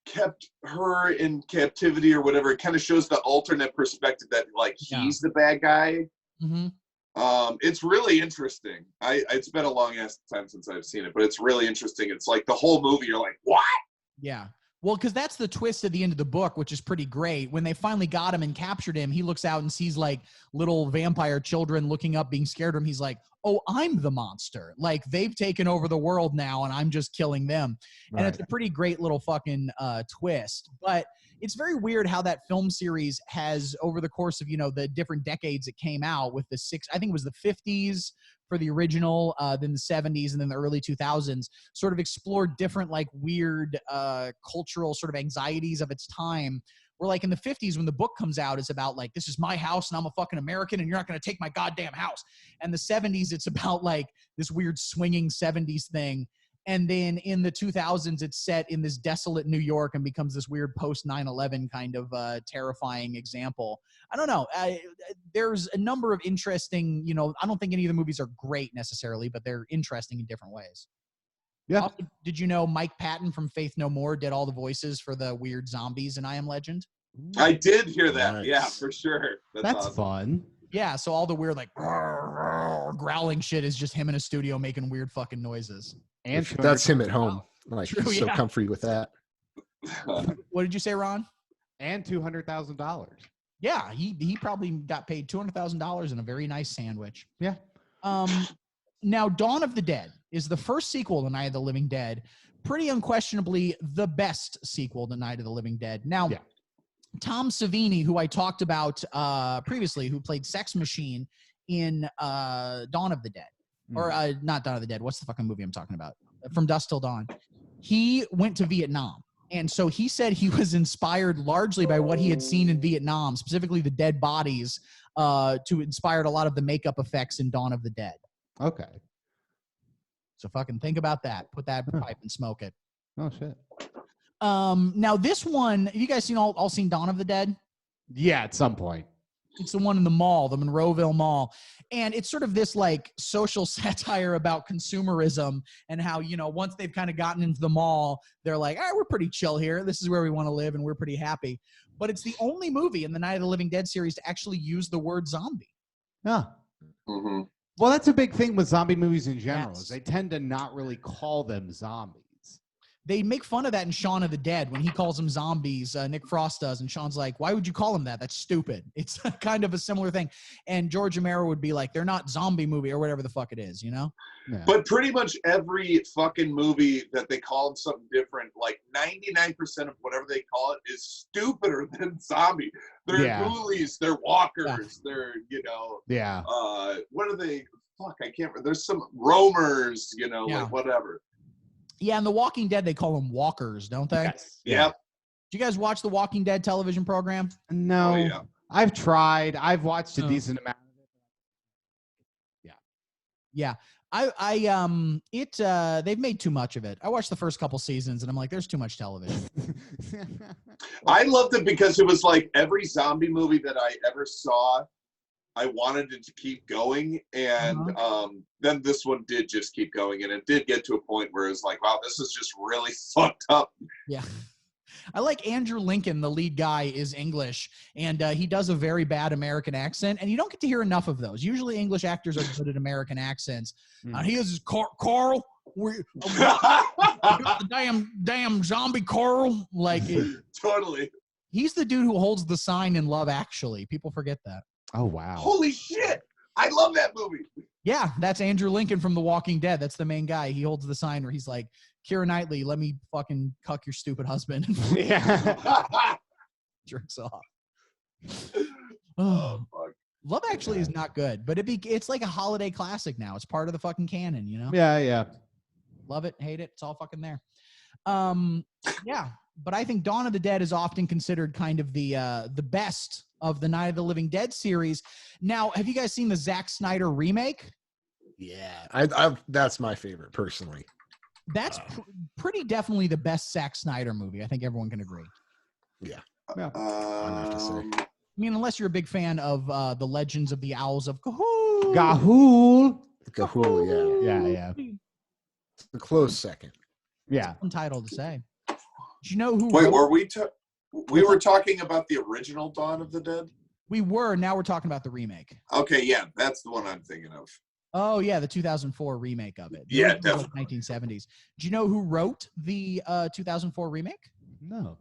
kept her in captivity or whatever. It kind of shows the alternate perspective that like he's the bad guy. Mm-hmm. It's really interesting. It's been a long ass time since I've seen it, but it's really interesting. It's like the whole movie, you're like, what? Yeah. Well, because that's the twist at the end of the book, which is pretty great. When they finally got him and captured him, he looks out and sees like little vampire children looking up, being scared of him. He's like, oh, I'm the monster. Like they've taken over the world now and I'm just killing them. Right. And it's a pretty great little fucking twist. But it's very weird how that film series has, over the course of, you know, the different decades it came out with I think it was the 50s for the original, then the 70s, and then the early 2000s, sort of explored different like weird cultural sort of anxieties of its time. Where like in the 50s, when the book comes out, it's about like, this is my house and I'm a fucking American and you're not going to take my goddamn house. And the 70s, it's about like this weird swinging 70s thing. And then in the 2000s, it's set in this desolate New York and becomes this weird post 9/11 kind of terrifying example. I don't know. There's a number of interesting, you know, I don't think any of the movies are great necessarily, but they're interesting in different ways. Yeah. Also, did you know Mike Patton from Faith No More did all the voices for the weird zombies in I Am Legend? I did hear that. Nice. Yeah, for sure. That's awesome. fun. Yeah, so all the weird like growling shit is just him in a studio making weird fucking noises. And That's him at home. Like True, he's so yeah. comfy with that. What did you say, Ron? And $200,000. Yeah, he probably got paid $200,000 in a very nice sandwich. Yeah. Now, Dawn of the Dead is the first sequel to Night of the Living Dead. Pretty unquestionably the best sequel to Night of the Living Dead. Now, Yeah. Tom Savini, who I talked about previously, who played Sex Machine in Dawn of the Dead, or not Dawn of the Dead. What's the fucking movie I'm talking about? From Dusk Till Dawn. He went to Vietnam. And so he said he was inspired largely by what he had seen in Vietnam, specifically the dead bodies, to inspired a lot of the makeup effects in Dawn of the Dead. Okay. So fucking think about that. Put that in a pipe and smoke it. Oh, shit. Now this one, have you guys all seen Dawn of the Dead? Yeah, at some point. It's the one in the mall, the Monroeville Mall. And it's sort of this like social satire about consumerism and how, you know, once they've kind of gotten into the mall, they're like, all right, we're pretty chill here. This is where we want to live and we're pretty happy. But it's the only movie in the Night of the Living Dead series to actually use the word zombie. Yeah. Mm-hmm. Well, that's a big thing with zombie movies in general. Yes. Is they tend to not really call them zombies. They make fun of that in Shaun of the Dead when he calls them zombies. Nick Frost does, and Sean's like, "Why would you call them that? That's stupid." It's kind of a similar thing. And George Romero would be like, "They're not zombie movie or whatever the fuck it is," you know? Yeah. But pretty much every fucking movie that they call them something different, like 99% of whatever they call it is stupider than zombie. They're ghoulies, they're walkers, they're, you know, what are they? Fuck, I can't remember. There's some roamers, you know, like whatever. Yeah, in The Walking Dead, they call them walkers, don't they? Yes. Yeah. Do you guys watch the Walking Dead television program? No. Oh, yeah. I've tried. I've watched a decent amount of it. Yeah. They've made too much of it. I watched the first couple seasons and I'm like, there's too much television. I loved it because it was like every zombie movie that I ever saw, I wanted it to keep going, and then this one did just keep going, and it did get to a point where it was like, wow, this is just really fucked up. Yeah. I like Andrew Lincoln, the lead guy, is English, and he does a very bad American accent, and you don't get to hear enough of those. Usually English actors are good at American accents. He is Carl. We got the damn zombie Carl. Like Totally. He's the dude who holds the sign in Love Actually. People forget that. Oh, wow. Holy shit. I love that movie. Yeah, that's Andrew Lincoln from The Walking Dead. That's the main guy. He holds the sign where he's like, Keira Knightley, let me fucking cuck your stupid husband. Yeah. Jerks off. Oh, fuck. Love Actually is not good, but it's like a holiday classic now. It's part of the fucking canon, you know? Yeah. Love it, hate it. It's all fucking there. Yeah, but I think Dawn of the Dead is often considered kind of the best of the Night of the Living Dead series. Now, have you guys seen the Zack Snyder remake? Yeah, that's my favorite personally. That's pretty definitely the best Zack Snyder movie. I think everyone can agree. Yeah. I have to say. I mean, unless you're a big fan of the Legends of the Owls of Ga'Hoole. Ga'Hoole, Yeah. It's a close second. Yeah. Untitled to say. Do you know who? Wait, we were talking about the original Dawn of the Dead? We were. Now we're talking about the remake. Okay, yeah, that's the one I'm thinking of. Oh, yeah, the 2004 remake of it. Yeah, definitely. 1970s. Do you know who wrote the 2004 remake? No.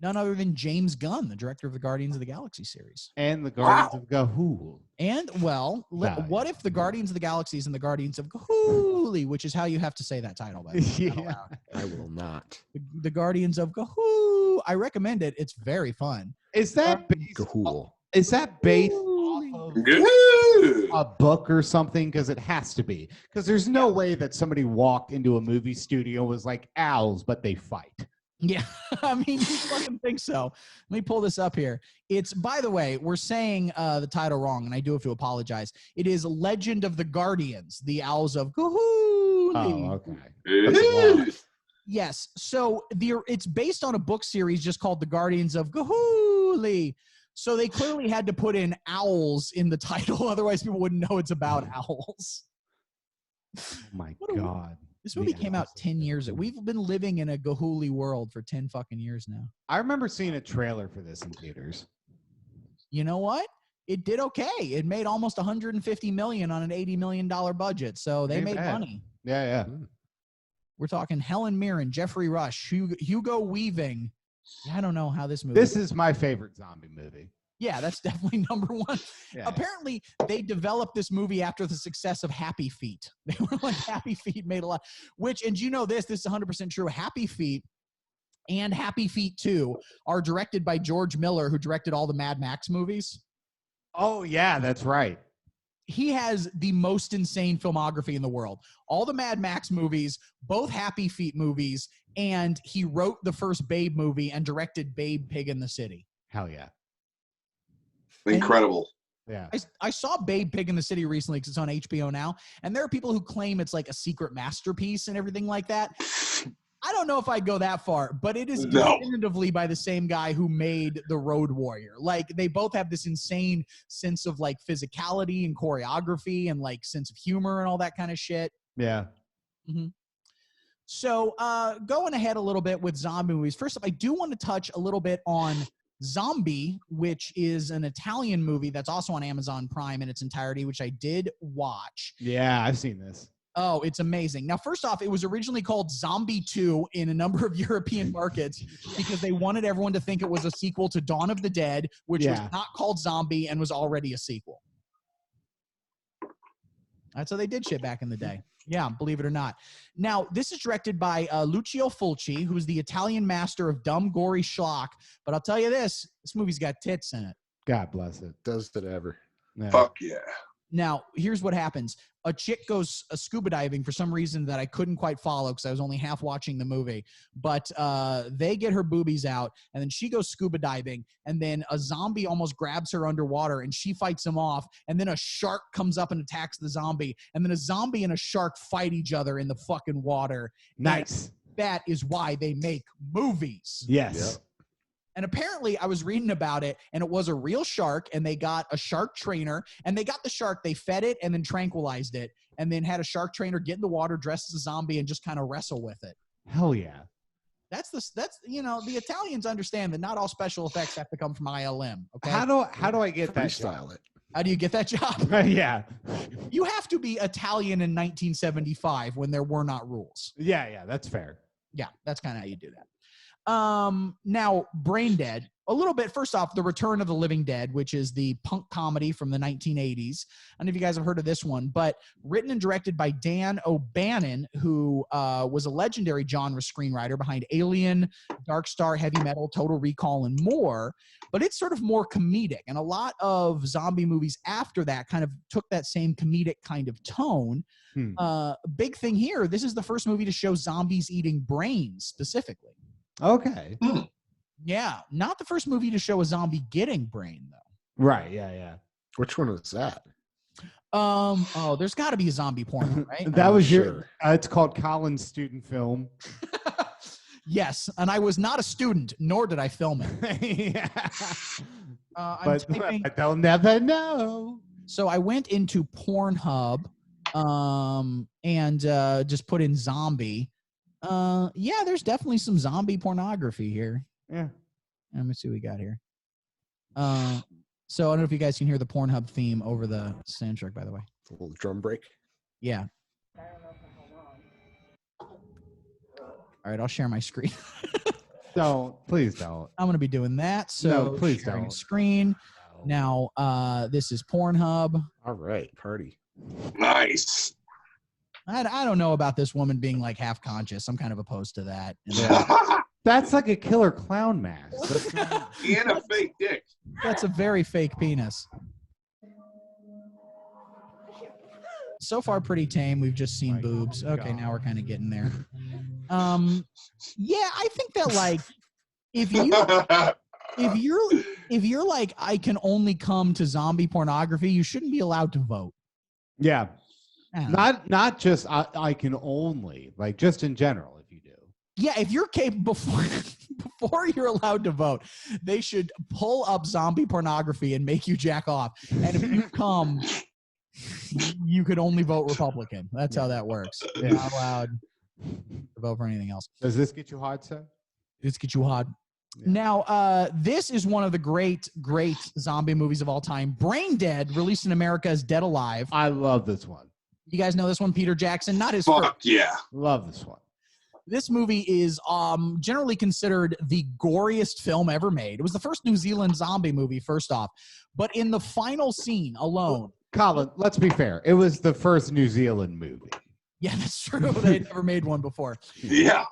None other than James Gunn, the director of the Guardians of the Galaxy series. And the Guardians of Ga'Hoole. And, well, what if the Guardians of the Galaxies and the Guardians of Ga'Hoole, which is how you have to say that title, by the way. I will not. The Guardians of Ga'Hoole. I recommend it. It's very fun. Is that Ga'Hoole? Is that based off of a book or something? Because it has to be. Because there's no way that somebody walked into a movie studio and was like owls, but they fight. Yeah, I mean, you fucking think so. Let me pull this up here. It's, by the way, we're saying the title wrong, and I do have to apologize. It is Legend of the Guardians, the Owls of Ga'Hoole. Oh, okay. Yes, so it's based on a book series just called The Guardians of Ga'Hoole. So they clearly had to put in owls in the title, otherwise people wouldn't know it's about owls. Oh my God. This movie came out 10 years ago. We've been living in a Gahuli world for 10 fucking years now. I remember seeing a trailer for this in theaters. You know what? It did okay. It made almost $150 million on an $80 million budget. So they made money. Yeah. We're talking Helen Mirren, Jeffrey Rush, Hugo Weaving. I don't know how this movie. This is my favorite zombie movie. Yeah, that's definitely number one. Yeah. Apparently, they developed this movie after the success of Happy Feet. They were like, Happy Feet made a lot. And you know this is 100% true. Happy Feet and Happy Feet 2 are directed by George Miller, who directed all the Mad Max movies. Oh, yeah, that's right. He has the most insane filmography in the world. All the Mad Max movies, both Happy Feet movies, and he wrote the first Babe movie and directed Babe Pig in the City. Hell yeah. Incredible. Yeah. I saw Babe Pig in the City recently because it's on HBO now, and there are people who claim it's like a secret masterpiece and everything like that. I don't know if I'd go that far, but it is definitively by the same guy who made The Road Warrior. Like, they both have this insane sense of like physicality and choreography and like sense of humor and all that kind of shit. Yeah. Mm-hmm. So going ahead a little bit with zombie movies. First up, I do want to touch a little bit on Zombie, which is an Italian movie that's also on Amazon Prime in its entirety, which I did watch. Yeah, I've seen this. Oh, it's amazing. Now, first off, it was originally called Zombie 2 in a number of European markets because they wanted everyone to think it was a sequel to Dawn of the Dead, which was not called Zombie and was already a sequel. That's how they did shit back in the day. Yeah, believe it or not. Now, this is directed by Lucio Fulci, who is the Italian master of dumb, gory schlock. But I'll tell you this movie's got tits in it. God bless it. Does it ever? Yeah. Fuck yeah. Now, here's what happens. A chick goes scuba diving for some reason that I couldn't quite follow because I was only half watching the movie. But they get her boobies out, and then she goes scuba diving, and then a zombie almost grabs her underwater, and she fights him off, and then a shark comes up and attacks the zombie, and then a zombie and a shark fight each other in the fucking water. Nice. And that is why they make movies. Yes. Yep. And apparently I was reading about it, and it was a real shark, and they got a shark trainer, and they got the shark, they fed it and then tranquilized it, and then had a shark trainer get in the water, dress as a zombie, and just kind of wrestle with it. Hell yeah. That's you know, the Italians understand that not all special effects have to come from ILM. Okay. How do I get that Freestyle job? it. How do you get that job? Yeah. You have to be Italian in 1975 when there were not rules. Yeah, that's fair. Yeah, that's kind of how you do that. Now, Brain Dead, a little bit. First off, The Return of the Living Dead, which is the punk comedy from the 1980s. I don't know if you guys have heard of this one, but written and directed by Dan O'Bannon, who was a legendary genre screenwriter behind Alien, Dark Star, Heavy Metal, Total Recall, and more. But it's sort of more comedic, and a lot of zombie movies after that kind of took that same comedic kind of tone. Big thing here, this is the first movie to show zombies eating brains specifically. Okay. Yeah, not the first movie to show a zombie getting brain, though. Right, yeah. Which one was that? There's got to be a zombie porn, right? That was your. It's called Collin's student film. Yes, and I was not a student, nor did I film it. Yeah. But they'll never know. So I went into Pornhub, and just put in zombie. Yeah, there's definitely some zombie pornography here. Yeah. Let me see what we got here. So I don't know if you guys can hear the Pornhub theme over the soundtrack, by the way. A little drum break. Yeah. All right, I'll share my screen. Please don't. I'm going to be doing that. So no, please sharing don't. Screen. Now, this is Pornhub. All right, party. Nice. I don't know about this woman being like half conscious. I'm kind of opposed to that. That's like a killer clown mask. And a fake dick. That's a very fake penis. So far, pretty tame. We've just seen boobs. Okay, now we're kind of getting there. Yeah, I think that like if you're like I can only come to zombie pornography, you shouldn't be allowed to vote. Yeah. Not just I can only, like just in general if you do. Yeah, if you're capable before you're allowed to vote, they should pull up zombie pornography and make you jack off. And if you come, you could only vote Republican. That's how that works. You're not allowed. vote for anything else. Does this get you hard, sir? This get you hard. Yeah. Now, this is one of the great zombie movies of all time. Brain Dead, released in America as Dead Alive. I love this one. You guys know this one, Peter Jackson? Not his Fuck first. yeah. Love this one. This movie is generally considered the goriest film ever made. It was the first New Zealand zombie movie, first off. But in the final scene alone. Colin, let's be fair. It was the first New Zealand movie. Yeah, that's true. They'd never made one before. Yeah.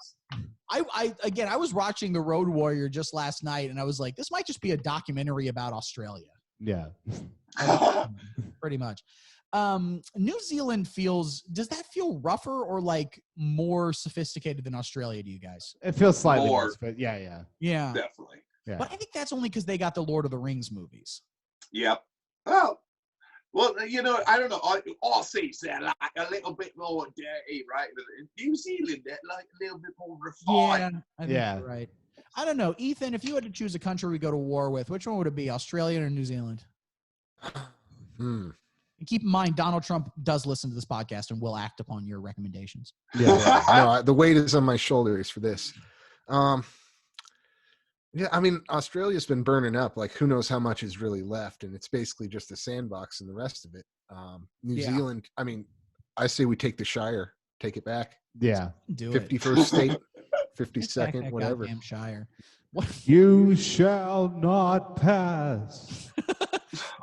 I was watching The Road Warrior just last night, and I was like, this might just be a documentary about Australia. Yeah. Pretty much. New Zealand does that feel rougher or like more sophisticated than Australia to you guys? It feels slightly More. but yeah. Definitely. Yeah. But I think that's only because they got the Lord of the Rings movies. Yep. Well, you know, I don't know. Aussies, they're like a little bit more dirty, right? In New Zealand, they're like a little bit more refined. Yeah, I think you're right. I don't know. Ethan, if you had to choose a country we go to war with, which one would it be, Australia or New Zealand? And keep in mind, Donald Trump does listen to this podcast and will act upon your recommendations. Yeah. No, the weight is on my shoulders for this. Yeah, I mean, Australia's been burning up. Like, who knows how much is really left? And it's basically just a sandbox and the rest of it. New Zealand, I mean, I say we take the Shire, take it back. Yeah. Do it. 51st state, Take 52nd, that whatever. goddamn Shire. What? You shall not pass.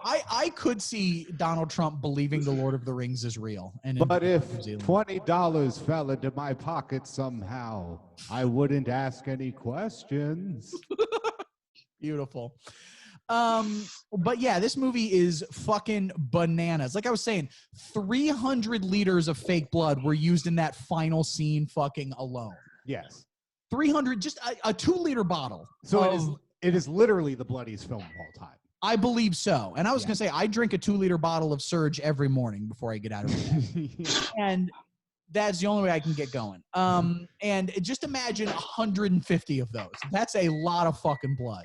I could see Donald Trump believing the Lord of the Rings is real. But if New Zealand. $20 fell into my pocket somehow, I wouldn't ask any questions. Beautiful. But yeah, this movie is fucking bananas. Like I was saying, 300 liters of fake blood were used in that final scene fucking alone. Yes. 300, just a 2-liter bottle. So it is literally the bloodiest film of all time. I believe so. And I was going to say, I drink a 2-liter bottle of Surge every morning before I get out of bed. And that's the only way I can get going. And just imagine 150 of those. That's a lot of fucking blood.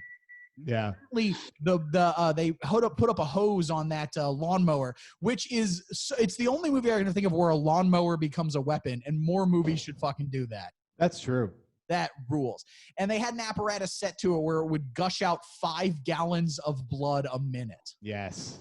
Yeah. They put up a hose on that lawnmower, which is, it's the only movie I can think of where a lawnmower becomes a weapon, and more movies should fucking do that. That's true. That rules. And they had an apparatus set to it where it would gush out 5 gallons of blood a minute. Yes.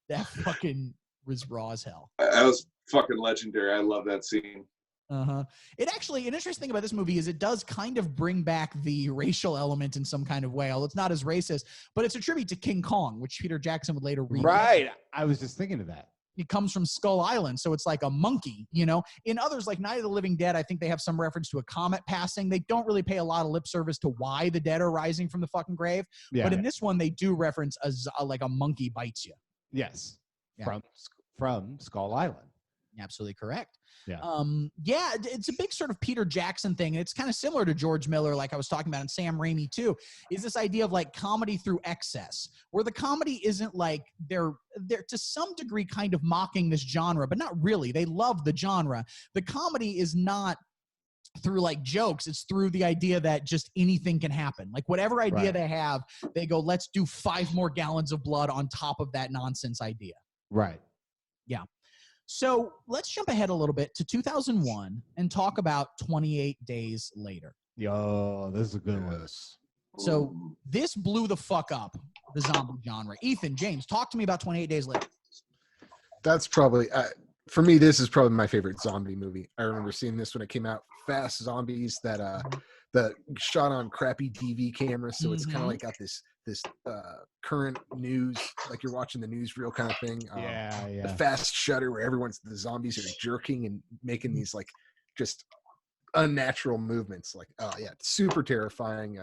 That fucking was raw as hell. That was fucking legendary. I love that scene. It actually, an interesting thing about this movie is it does kind of bring back the racial element in some kind of way, although it's not as racist, but it's a tribute to King Kong, which Peter Jackson would later read. Right. I was just thinking of that. It comes from Skull Island, so it's like a monkey, you know? In others, like Night of the Living Dead, I think they have some reference to a comet passing. They don't really pay a lot of lip service to why the dead are rising from the fucking grave. Yeah. But in this one, they do reference like a monkey bites you. Yes. Yeah. From Skull Island. Absolutely correct. Yeah. It's a big sort of Peter Jackson thing. And it's kind of similar to George Miller, like I was talking about, and Sam Raimi too, is this idea of like comedy through excess, where the comedy isn't like they're to some degree kind of mocking this genre, but not really. They love the genre. The comedy is not through like jokes. It's through the idea that just anything can happen. Like whatever idea they have, they go, let's do 5 more gallons of blood on top of that nonsense idea. Right. Yeah. So let's jump ahead a little bit to 2001 and talk about 28 Days Later. Yo, this is a good one. So this blew the fuck up, the zombie genre. Ethan, James, talk to me about 28 Days Later. That's probably, for me, this is probably my favorite zombie movie. I remember seeing this when it came out. Fast zombies that shot on crappy DV cameras, so it's kind of like got this current news, like you're watching the newsreel kind of thing. The fast shutter where the zombies are jerking and making these like just unnatural movements. Like, oh yeah, super terrifying.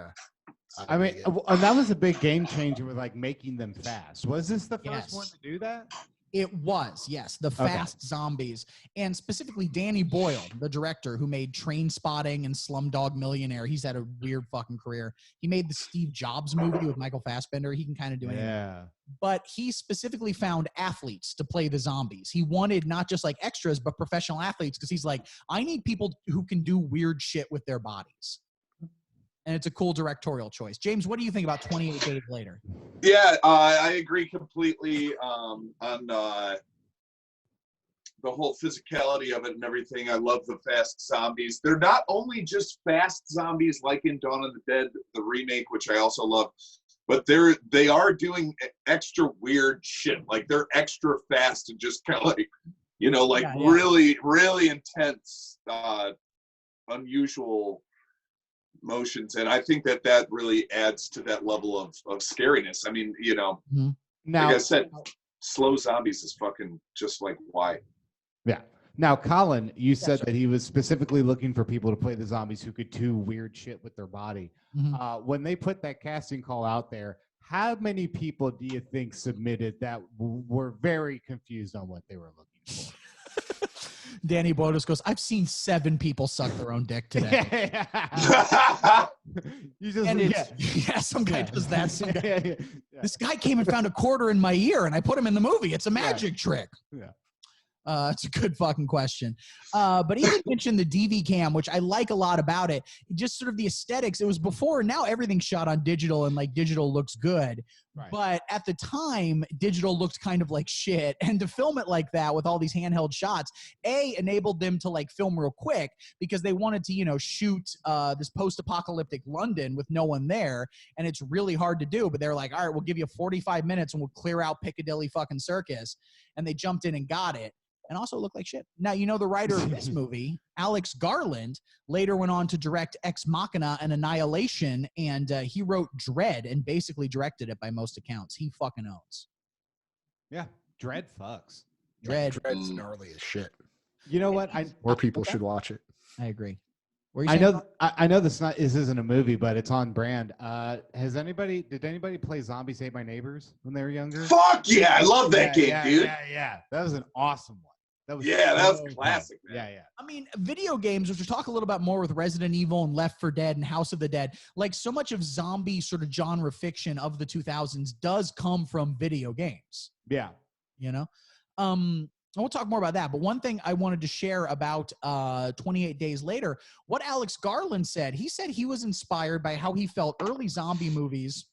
I mean, and that was a big game changer with like making them fast. Was this the first one to do that? It was, yes, the fast zombies. And specifically Danny Boyle, the director who made Train Spotting and Slumdog Millionaire. He's had a weird fucking career. He made the Steve Jobs movie with Michael Fassbender. He can kind of do anything. Yeah. But he specifically found athletes to play the zombies. He wanted not just like extras, but professional athletes, because he's like, I need people who can do weird shit with their bodies. And it's a cool directorial choice. James, what do you think about 28 Days Later? Yeah, I agree completely on the whole physicality of it and everything. I love the fast zombies. They're not only just fast zombies like in Dawn of the Dead, the remake, which I also love, but they are doing extra weird shit. Like they're extra fast and just kind of like, really, really intense, unusual motions. And I think that really adds to that level of scariness. I mean, Now, like I said, slow zombies is fucking just like why. Yeah. Now, Collin, you said that he was specifically looking for people to play the zombies who could do weird shit with their body. When they put that casting call out there, how many people do you think submitted that were very confused on what they were looking for? Danny Bodos goes, I've seen 7 people suck their own dick today. Some guy does that. This guy came and found a quarter in my ear, and I put him in the movie. It's a magic trick. Yeah. It's a good fucking question. But he did mention the DV cam, which I like a lot about it. Just sort of the aesthetics. It was before, now everything's shot on digital and like digital looks good. Right. But at the time, digital looked kind of like shit. And to film it like that with all these handheld shots, enabled them to like film real quick because they wanted to, shoot this post-apocalyptic London with no one there. And it's really hard to do. But they're like, all right, we'll give you 45 minutes and we'll clear out Piccadilly fucking Circus. And they jumped in and got it. And also looked like shit. Now, the writer of this movie, Alex Garland, later went on to direct Ex Machina and Annihilation, and he wrote Dread and basically directed it by most accounts. He fucking owns. Yeah, Dread fucks. Dread's gnarly as shit. You know what? More people should watch it. I agree. I know this isn't a movie, but it's on brand. Did anybody play Zombies Ate My Neighbors when they were younger? Fuck yeah, I love that game, dude. Yeah. That was an awesome one. That was classic, man. Yeah. I mean, video games, which we'll talk a little bit more with Resident Evil and Left 4 Dead and House of the Dead, like so much of zombie sort of genre fiction of the 2000s does come from video games. Yeah. We'll talk more about that. But one thing I wanted to share about 28 Days Later, what Alex Garland said, he said he was inspired by how he felt early zombie movies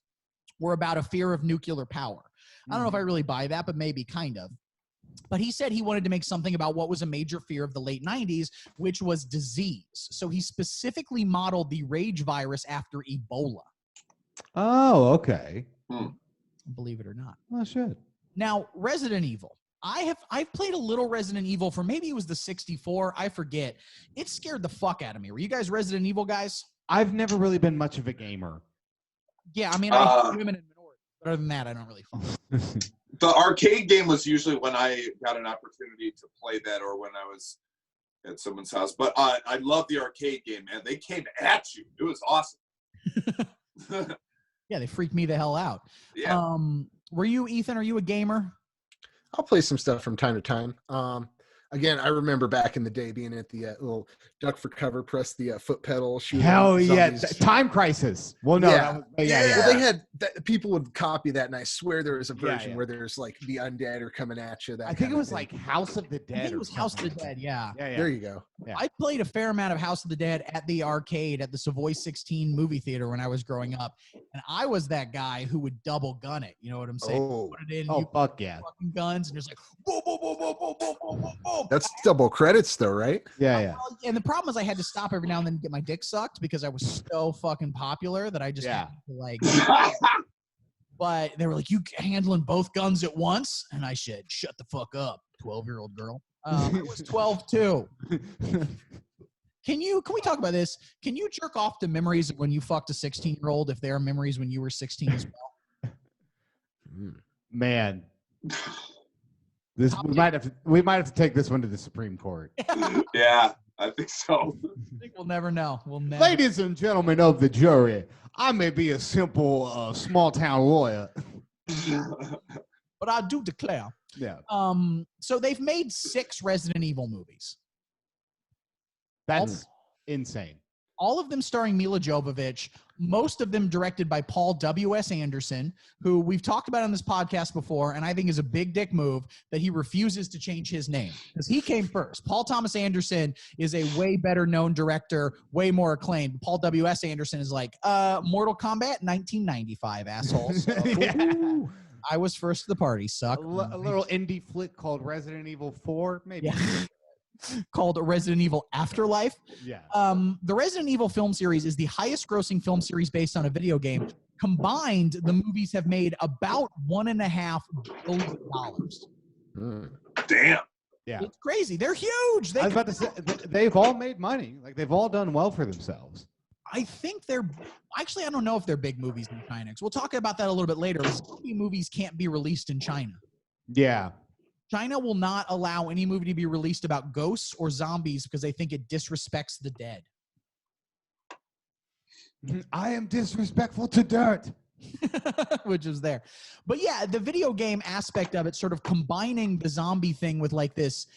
were about a fear of nuclear power. I don't know if I really buy that, but maybe kind of. But he said he wanted to make something about what was a major fear of the late 90s, which was disease. So he specifically modeled the rage virus after Ebola. Oh, okay. Believe it or not. Oh, shit. Now, Resident Evil. I've played a little Resident Evil for maybe it was the 64. I forget. It scared the fuck out of me. Were you guys Resident Evil guys? I've never really been much of a gamer. Yeah, I mean, I hate women and minorities. But other than that, I don't really follow. The arcade game was usually when I got an opportunity to play that or when I was at someone's house. But I love the arcade game, man. They came at you. It was awesome. Yeah, they freaked me the hell out. Yeah. Were you, Ethan, are you a gamer? I'll play some stuff from time to time. Again, I remember back in the day being at the little duck for cover, press the foot pedal. Hell yeah. Time Crisis. Well, no. Yeah. Yeah. Well, they had people would copy that, and I swear there was a version where there's like the undead are coming at you. I think it was like House of the Dead. I think it was House of the Dead, yeah. There you go. Yeah. I played a fair amount of House of the Dead at the arcade at the Savoy 16 movie theater when I was growing up. And I was that guy who would double gun it. You know what I'm saying? Oh, put it in, fuck yeah. Fucking guns, and just like, boom, boom, boom, boom, boom, boom, boom, boom, boom. That's double credits though, right? Yeah. And the problem is I had to stop every now and then to get my dick sucked because I was so fucking popular that I just had to like. But they were like, "You handling both guns at once?" And I said, "Shut the fuck up, 12-year-old girl." I was 12 too. Can we talk about this? Can you jerk off to memories of when you fucked a 16-year-old if there are memories when you were 16 as well? Man. We might have to take this one to the Supreme Court. Yeah, I think so. I think we'll never know. Ladies and gentlemen of the jury, I may be a simple small town lawyer, but I do declare. Yeah. So they've made 6 Resident Evil movies. That's insane. All of them starring Mila Jovovich, most of them directed by Paul W.S. Anderson, who we've talked about on this podcast before, and I think is a big dick move that he refuses to change his name because he came first. Paul Thomas Anderson is a way better known director, way more acclaimed. Paul W.S. Anderson is like, Mortal Kombat 1995, assholes. So, I was first to the party. Suck. A little indie flick called Resident Evil 4, maybe. Yeah. Called Resident Evil Afterlife. Yeah. The Resident Evil film series is the highest grossing film series based on a video game. Combined, the movies have made about $1.5 billion. Damn. Yeah. It's crazy. They're huge. I was about to say, they've all made money. Like, they've all done well for themselves. I think they're actually, I don't know if they're big movies in China. We'll talk about that a little bit later. Zombie movies can't be released in China. Yeah. China will not allow any movie to be released about ghosts or zombies because they think it disrespects the dead. I am disrespectful to dirt. Which is there. But yeah, the video game aspect of it, sort of combining the zombie thing with like this,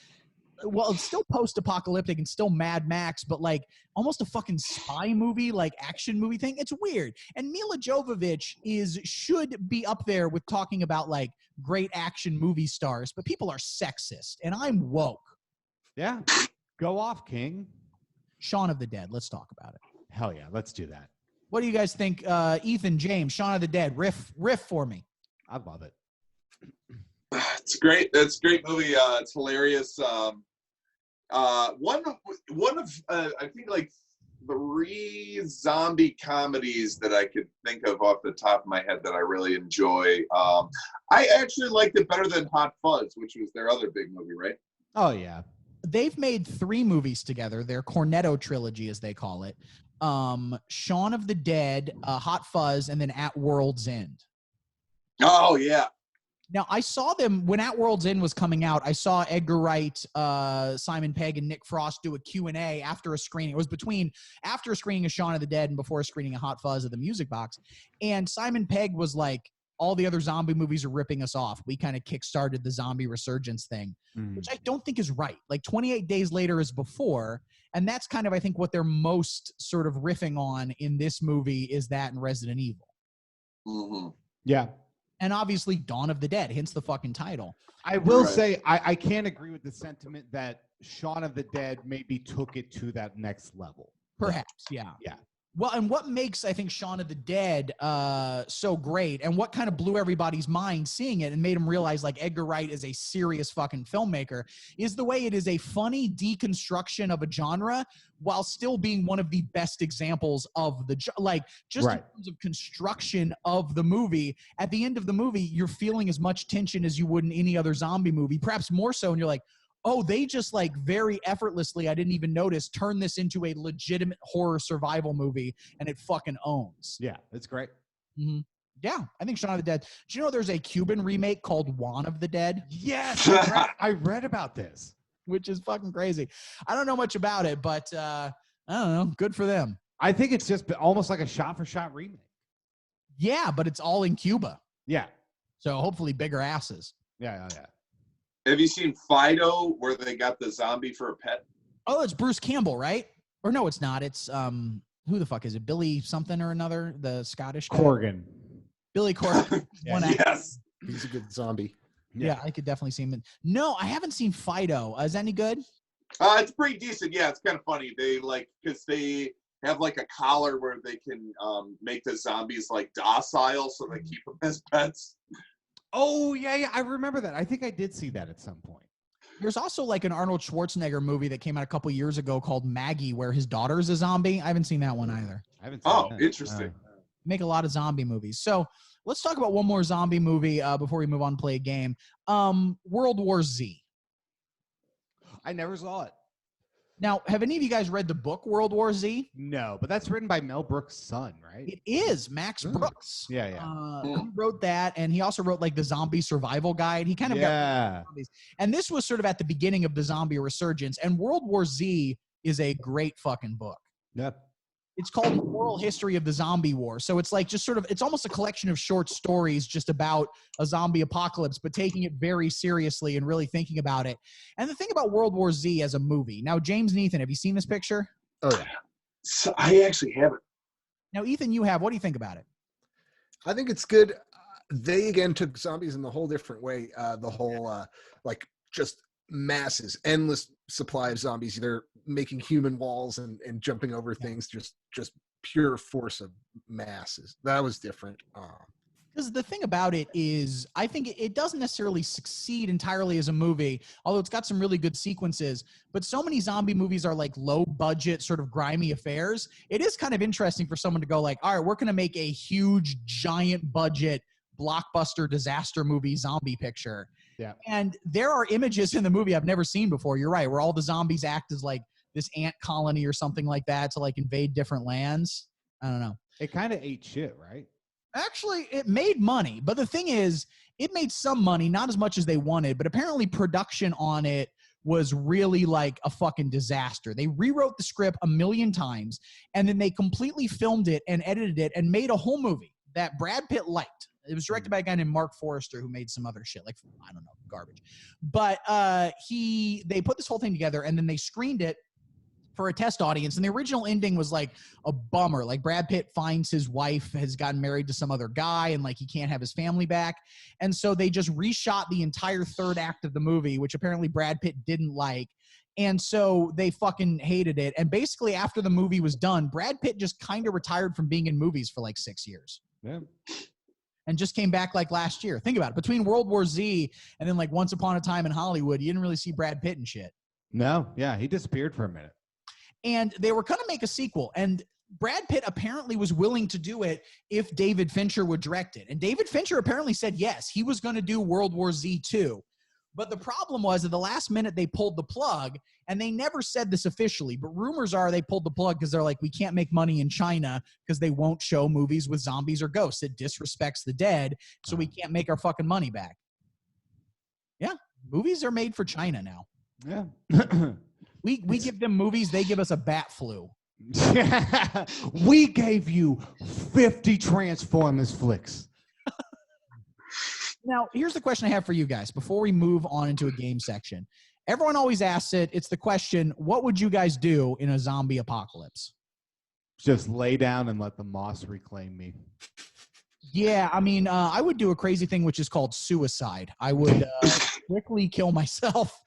well, it's still post-apocalyptic and still Mad Max, but like almost a fucking spy movie, like action movie thing. It's weird. And Mila Jovovich should be up there with talking about like great action movie stars, but people are sexist, and I'm woke. Yeah. Go off, King. Shaun of the Dead. Let's talk about it. Hell yeah, let's do that. What do you guys think? Ethan, James, Shaun of the Dead. Riff for me. I love it. It's great. It's a great movie. It's hilarious. One of I think like 3 zombie comedies that I could think of off the top of my head that I really enjoy. I actually liked it better than Hot Fuzz, which was their other big movie, right? Oh yeah. They've made 3 movies together. Their Cornetto trilogy, as they call it. Shaun of the Dead, Hot Fuzz, and then At World's End. Oh yeah. Now, I saw them when At World's End was coming out. I saw Edgar Wright, Simon Pegg, and Nick Frost do a Q&A after a screening. It was after a screening of Shaun of the Dead and before a screening of Hot Fuzz at the Music Box. And Simon Pegg was like, all the other zombie movies are ripping us off. We kind of kickstarted the zombie resurgence thing, which I don't think is right. Like 28 Days Later is before, and that's kind of, I think, what they're most sort of riffing on in this movie is that and Resident Evil. Mm-hmm. Yeah. And obviously Dawn of the Dead, hence the fucking title. I will say I can't agree with the sentiment that Shaun of the Dead maybe took it to that next level. Perhaps, yeah. Yeah. Well, and what makes, I think, Shaun of the Dead so great, and what kind of blew everybody's mind seeing it and made them realize, like, Edgar Wright is a serious fucking filmmaker, is the way it is a funny deconstruction of a genre while still being one of the best examples of the, like, just in terms of construction of the movie. At the end of the movie, you're feeling as much tension as you would in any other zombie movie, perhaps more so, and you're like, oh, they just like very effortlessly, I didn't even notice, turn this into a legitimate horror survival movie, and it fucking owns. Yeah, it's great. Mm-hmm. Yeah, I think Shaun of the Dead. Do you know there's a Cuban remake called Juan of the Dead? Yes, I read about this. Which is fucking crazy. I don't know much about it, but I don't know. Good for them. I think it's just almost like a shot-for-shot remake. Yeah, but it's all in Cuba. Yeah. So hopefully bigger asses. Yeah. Have you seen Fido, where they got the zombie for a pet? Oh, it's Bruce Campbell, right? Or no, it's not. It's who the fuck is it? Billy something or another, the Scottish guy? Corgan. Billy Corgan. Yes. He's a good zombie. Yeah, I could definitely see him. No, I haven't seen Fido. Is that any good? It's pretty decent. Yeah, it's kind of funny. They because they have like a collar where they can make the zombies like docile, so they keep them as pets. Oh, yeah, I remember that. I think I did see that at some point. There's also like an Arnold Schwarzenegger movie that came out a couple years ago called Maggie, where his daughter is a zombie. I haven't seen that one either. I haven't seen that. Interesting. Make a lot of zombie movies. So let's talk about one more zombie movie before we move on and play a game. World War Z. I never saw it. Now, have any of you guys read the book World War Z? No, but that's written by Mel Brooks' son, right? It is Max Brooks. Yeah. He wrote that, and he also wrote like the zombie survival guide. He kind of got zombies. And this was sort of at the beginning of the zombie resurgence. And World War Z is a great fucking book. Yep. It's called The Oral History of the Zombie War. So it's like just sort of, it's almost a collection of short stories just about a zombie apocalypse, but taking it very seriously and really thinking about it. And the thing about World War Z as a movie. Now, James and Ethan, have you seen this picture? Oh, yeah. So I actually haven't. Now, Ethan, you have. What do you think about it? I think it's good. They, again, took zombies in a whole different way. The whole, like, just masses, endless supply of zombies. They're making human walls and jumping over things, just pure force of masses. That was different. Because the thing about it is, I think it doesn't necessarily succeed entirely as a movie, although it's got some really good sequences. But so many zombie movies are like low budget, sort of grimy affairs. It is kind of interesting for someone to go like, all right, we're going to make a huge, giant budget blockbuster disaster movie zombie picture. Yeah. And there are images in the movie I've never seen before. You're right, where all the zombies act as like this ant colony or something like that to like invade different lands. I don't know. It kind of ate shit, right? Actually, it made money, but the thing is, it made some money, not as much as they wanted, but apparently production on it was really like a fucking disaster. They rewrote the script 1,000,000 times, and then they completely filmed it and edited it and made a whole movie that Brad Pitt liked. It was directed by a guy named Mark Forrester, who made some other shit, like, I don't know, garbage. But they put this whole thing together, and then they screened it for a test audience, and the original ending was like a bummer. Like Brad Pitt finds his wife has gotten married to some other guy, and like he can't have his family back, and so they just reshot the entire third act of the movie, which apparently Brad Pitt didn't like, and so they fucking hated it. And basically after the movie was done, Brad Pitt just kind of retired from being in movies for like 6 years. Yeah. And just came back like last year. Think about it. Between World War Z and then like Once Upon a Time in Hollywood, you didn't really see Brad Pitt and shit. No, yeah, he disappeared for a minute. And they were going to make a sequel, and Brad Pitt apparently was willing to do it if David Fincher would direct it. And David Fincher apparently said yes, he was going to do World War Z 2. But the problem was at the last minute they pulled the plug, and they never said this officially, but rumors are they pulled the plug because they're like, we can't make money in China because they won't show movies with zombies or ghosts. It disrespects the dead, so we can't make our fucking money back. Yeah, movies are made for China now. Yeah. We give them movies, they give us a bat flu. We gave you 50 Transformers flicks. Now, here's the question I have for you guys before we move on into a game section. Everyone always asks it. It's the question, what would you guys do in a zombie apocalypse? Just lay down and let the moss reclaim me. Yeah, I mean, I would do a crazy thing, which is called suicide. I would quickly kill myself.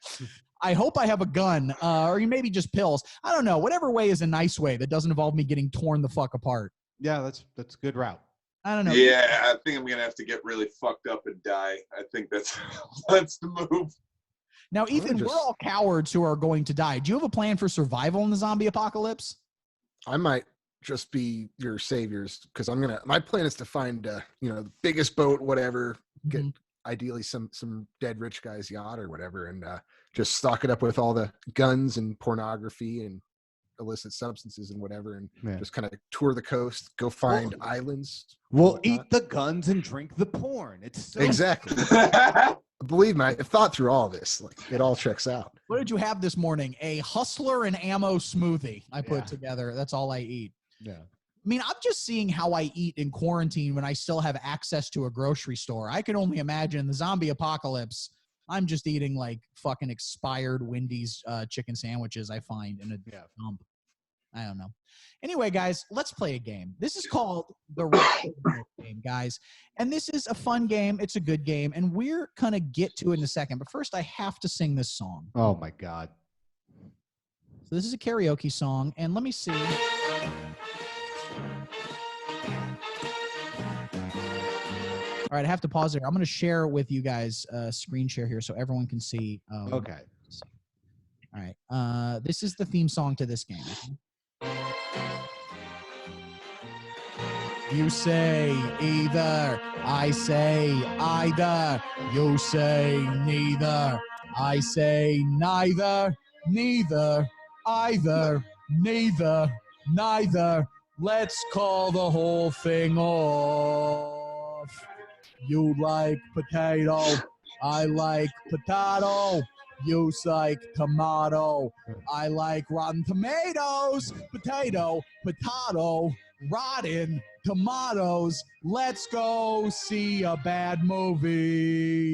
I hope I have a gun, or maybe just pills. I don't know. Whatever way is a nice way that doesn't involve me getting torn the fuck apart. Yeah, that's a good route. I don't know. Yeah, I think I'm gonna have to get really fucked up and die. I think that's the move. Now, Ethan, we're all cowards who are going to die. Do you have a plan for survival in the zombie apocalypse? I might just be your saviors because my plan is to find the biggest boat, whatever, get ideally some dead rich guy's yacht or whatever, and just stock it up with all the guns and pornography and illicit substances and whatever, and just kind of tour the coast, go find islands. We'll eat the guns and drink the porn. It's so exactly. Believe me, I've thought through all this. Like, it all checks out. What did you have this morning? A Hustler and Ammo smoothie I put together. That's all I eat. Yeah. I mean, I'm just seeing how I eat in quarantine when I still have access to a grocery store. I can only imagine the zombie apocalypse. I'm just eating like fucking expired Wendy's chicken sandwiches I find in a dump. I don't know. Anyway, guys, let's play a game. This is called the game, guys. And this is a fun game. It's a good game. And we're going to get to it in a second. But first, I have to sing this song. Oh, my God. So this is a karaoke song. And let me see. All right, I have to pause there. I'm going to share with you guys screen share here so everyone can see. Okay. All right. This is the theme song to this game. You say either, I say either. You say neither, I say neither. Neither, either, neither, neither. Let's call the whole thing off. You like potato, I like potato. You like tomato, I like rotten tomatoes. Potato, potato, rotten tomatoes. Let's go see a bad movie.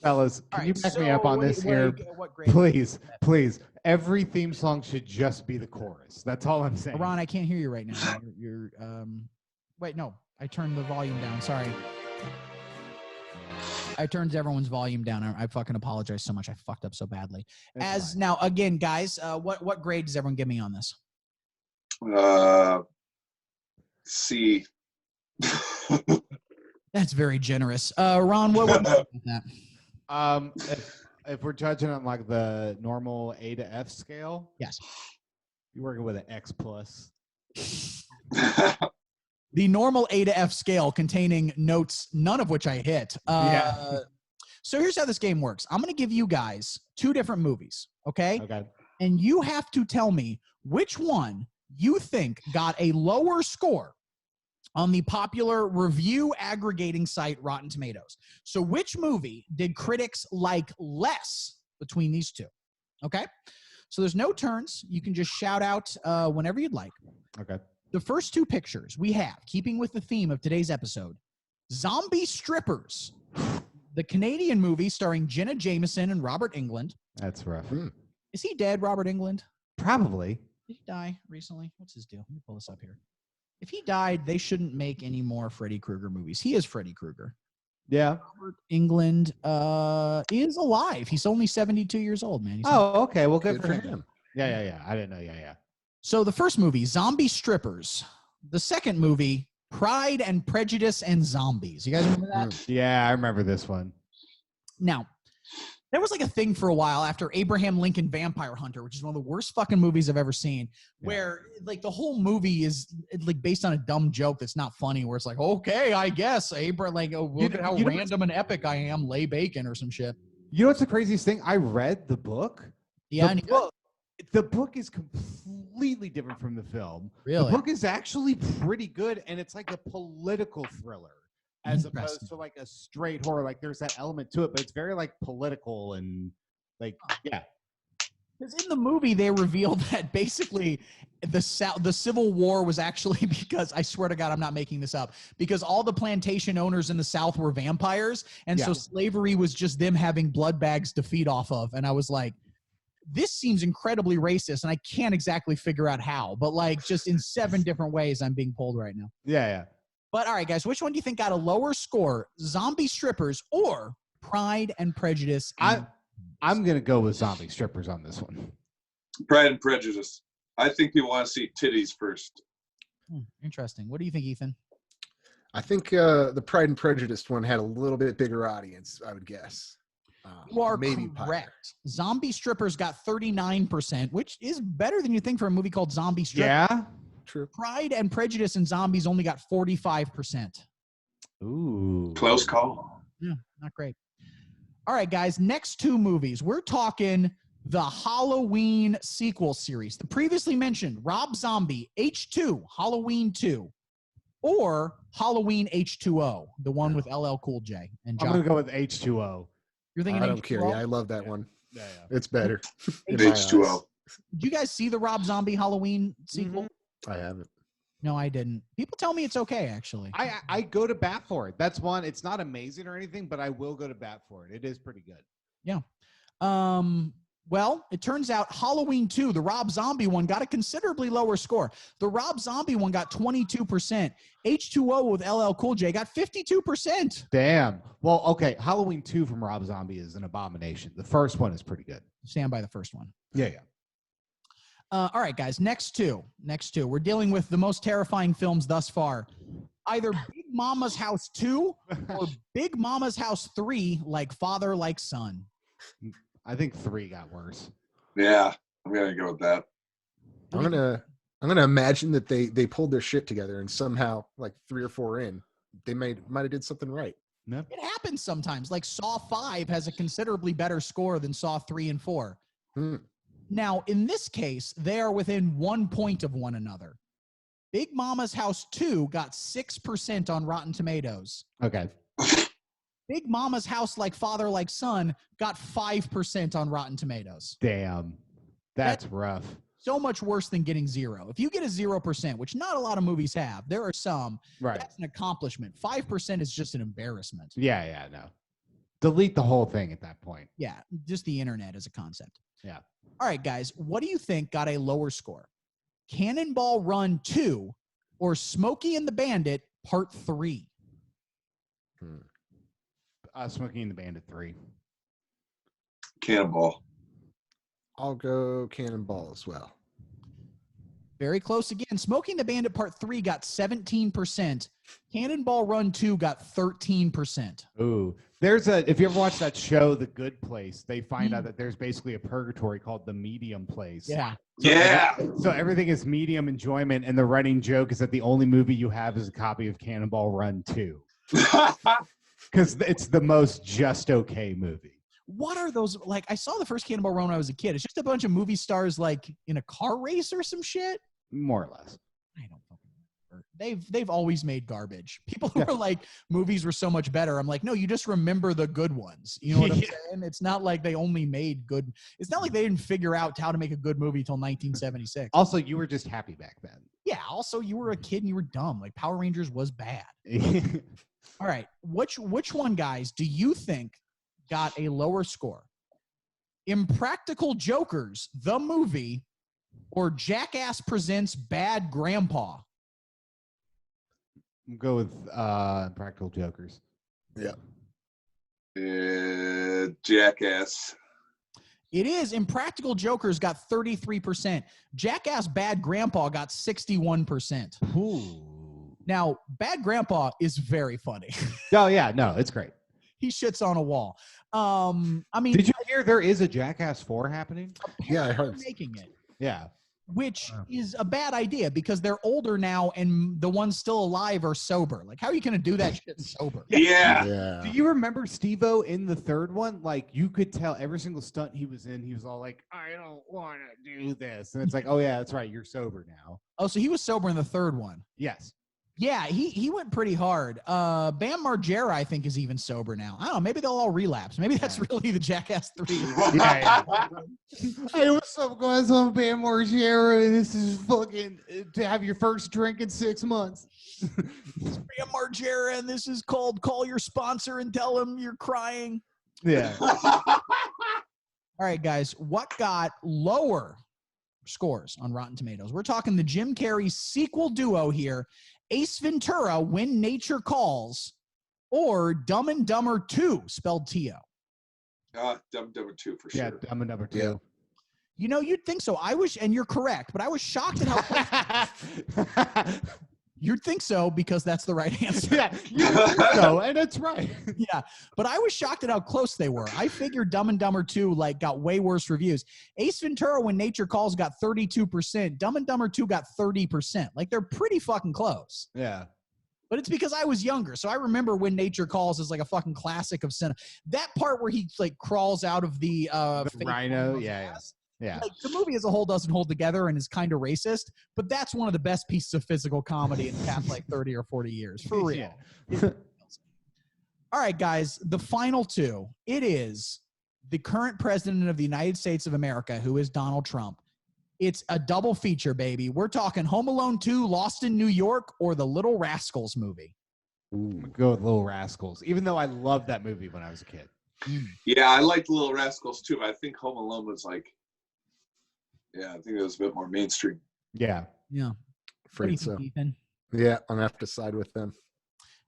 Fellas, can you back me up on this here? Please, please. Every theme song should just be the chorus. That's all I'm saying. Ron, I can't hear you right now. You're wait, no. I turned the volume down. Sorry. I turned everyone's volume down. I fucking apologize so much. I fucked up so badly. Now, again, guys, what grade does everyone give me on this? C. That's very generous. Ron, what would you think about that? If we're judging on like the normal A to F scale, Yes. you're working with an X plus. The normal A to F scale containing notes, none of which I hit. Yeah. So here's how this game works. I'm going to give you guys 2 different movies, okay? Okay. And you have to tell me which one you think got a lower score on the popular review aggregating site Rotten Tomatoes. So which movie did critics like less between these 2? Okay? So there's no turns. You can just shout out whenever you'd like. Okay. The first 2 pictures we have, keeping with the theme of today's episode, Zombie Strippers, the Canadian movie starring Jenna Jameson and Robert Englund. That's rough. Is he dead, Robert Englund? Probably. Did he die recently? What's his deal? Let me pull this up here. If he died, they shouldn't make any more Freddy Krueger movies. He is Freddy Krueger. Yeah. Robert Englund is alive. He's only 72 years old, man. He's Okay. Well, good for him. him. Yeah. I didn't know. Yeah. So the first movie, Zombie Strippers. The second movie, Pride and Prejudice and Zombies. You guys remember that? Yeah, I remember this one. Now, there was like a thing for a while after Abraham Lincoln Vampire Hunter, which is one of the worst fucking movies I've ever seen, where like the whole movie is like based on a dumb joke that's not funny, where it's like, okay, I guess look at how random and epic I am, lay bacon or some shit. You know what's the craziest thing? I read the book. Yeah, the book is completely different from the film. Really? The book is actually pretty good, and it's like a political thriller as opposed to like a straight horror. Like there's that element to it, but it's very like political and like, yeah. Because in the movie, they revealed that basically the Civil War was actually because, I swear to God, I'm not making this up, because all the plantation owners in the South were vampires. And so slavery was just them having blood bags to feed off of. And I was like, this seems incredibly racist, and I can't exactly figure out how. But like just in 7 different ways, I'm being pulled right now. Yeah. But all right, guys, which one do you think got a lower score, Zombie Strippers or Pride and Prejudice? I'm going to go with Zombie Strippers on this one. Pride and Prejudice. I think people want to see titties first. Interesting. What do you think, Ethan? I think the Pride and Prejudice one had a little bit bigger audience, I would guess. You are maybe correct. Zombie Strippers got 39%, which is better than you think for a movie called Zombie Strippers. Yeah, true. Pride and Prejudice and Zombies only got 45%. Ooh. Close call. Yeah, not great. All right, guys, next 2 movies. We're talking the Halloween sequel series. The previously mentioned Rob Zombie, H2, Halloween 2, or Halloween H2O, the one with LL Cool J. And I'm going to go with H2O. You're thinking I don't H2O? care. Yeah, I love that one. Yeah. It's better. in my eyes. H2O. Did you guys see the Rob Zombie Halloween sequel? I haven't. No, I didn't. People tell me it's okay, actually. I go to bat for it. That's one. It's not amazing or anything, but I will go to bat for it. It is pretty good. Yeah. Well, it turns out Halloween 2, the Rob Zombie one, got a considerably lower score. The Rob Zombie one got 22%. H2O with LL Cool J got 52%. Damn. Well, okay. Halloween 2 from Rob Zombie is an abomination. The first one is pretty good. Stand by the first one. Yeah. All right, guys. Next two. We're dealing with the most terrifying films thus far. Either Big Mama's House 2 or Big Mama's House 3, like father, like son. I think 3 got worse. Yeah, I'm gonna go with that. I'm gonna imagine that they pulled their shit together and somehow, like 3 or 4 in, they might have did something right. Yep. It happens sometimes. Like Saw 5 has a considerably better score than Saw 3 and 4. Now, in this case, they are within 1 point of one another. Big Mama's House 2 got 6% on Rotten Tomatoes. Okay. Big Mama's House, like father, like son, got 5% on Rotten Tomatoes. Damn. That's rough. So much worse than getting 0. If you get a 0%, which not a lot of movies have, there are some, right. That's an accomplishment. 5% is just an embarrassment. Yeah, no. Delete the whole thing at that point. Yeah, just the internet as a concept. Yeah. All right, guys, what do you think got a lower score? Cannonball Run 2 or Smokey and the Bandit Part 3? Smokey and the Bandit 3. Cannonball. I'll go Cannonball as well. Very close again. Smoking the Bandit Part 3 got 17%. Cannonball Run 2 got 13%. Ooh. If you ever watch that show, The Good Place, they find out that there's basically a purgatory called the medium place. Yeah. So everything is medium enjoyment, and the running joke is that the only movie you have is a copy of Cannonball Run 2. Because it's the most just okay movie. What are those? Like, I saw the first Cannonball Run when I was a kid. It's just a bunch of movie stars, like, in a car race or some shit? More or less. I don't fucking remember. They've always made garbage. People who are like, movies were so much better. I'm like, no, you just remember the good ones. You know what I'm saying? It's not like they only made good. It's not like they didn't figure out how to make a good movie till 1976. Also, you were just happy back then. Yeah. Also, you were a kid and you were dumb. Like, Power Rangers was bad. All right. Which one, guys, do you think got a lower score? Impractical Jokers, the movie, or Jackass Presents Bad Grandpa? Go with Practical Jokers. Yeah. Jackass. It is. Impractical Jokers got 33%. Jackass Bad Grandpa got 61%. Ooh. Now, Bad Grandpa is very funny. Oh, yeah. No, it's great. He shits on a wall. I mean, did you hear there is a Jackass 4 happening? Yeah, I heard. Making it. Yeah. Which is a bad idea because they're older now and the ones still alive are sober. Like, how are you going to do that shit sober? Yeah. Do you remember Steve-O in the third one? Like, you could tell every single stunt he was in, he was all like, I don't want to do this. And it's like, oh, yeah, that's right. You're sober now. Oh, so he was sober in the third one. Yes. Yeah, he went pretty hard. Bam Margera, I think, is even sober now. I don't know. Maybe they'll all relapse. Maybe that's really the Jackass 3. Yeah. Hey, what's up, guys? I'm Bam Margera, and this is fucking to have your first drink in 6 months. It's Bam Margera, and this is called Call Your Sponsor and Tell Him You're Crying. Yeah. All right, guys. What got lower scores on Rotten Tomatoes? We're talking the Jim Carrey sequel duo here. Ace Ventura, When Nature Calls, or Dumb and Dumber 2, spelled T-O. Dumb and Dumber 2 for sure. Yeah, Dumb and Dumber 2. Yeah. You know, you'd think so. And you're correct, but I was shocked at how you'd think so because that's the right answer. Yeah, you think so, and it's right. Yeah, but I was shocked at how close they were. I figured Dumb and Dumber 2 like got way worse reviews. Ace Ventura, When Nature Calls got 32%. Dumb and Dumber 2 got 30%. Like, they're pretty fucking close. Yeah. But it's because I was younger, so I remember When Nature Calls as like a fucking classic of cinema. That part where he like crawls out of the rhino, yeah. Like, the movie as a whole doesn't hold together and is kind of racist, but that's one of the best pieces of physical comedy in the past like 30 or 40 years. For real. Yeah. All right, guys, the final two. It is the current president of the United States of America, who is Donald Trump. It's a double feature, baby. We're talking Home Alone 2, Lost in New York, or the Little Rascals movie. Ooh, go with Little Rascals, even though I loved that movie when I was a kid. Yeah, I liked Little Rascals too, but I think Home Alone was like, yeah, I think it was a bit more mainstream. Yeah. Yeah. Afraid so. Ethan? Yeah, I'm gonna have to side with them.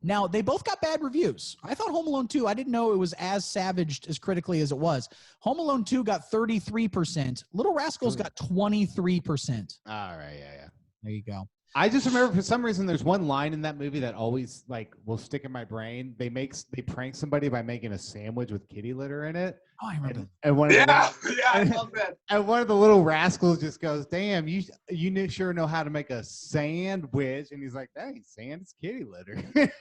Now, they both got bad reviews. I thought Home Alone 2, I didn't know it was as savaged as critically as it was. Home Alone 2 got 33%. Little Rascals got 23%. All right, yeah. There you go. I just remember for some reason there's one line in that movie that always like will stick in my brain. They prank somebody by making a sandwich with kitty litter in it. Oh, I remember. And one of I love that. And one of the little rascals just goes, "Damn, you sure know how to make a sandwich." And he's like, "That ain't sand, it's kitty litter."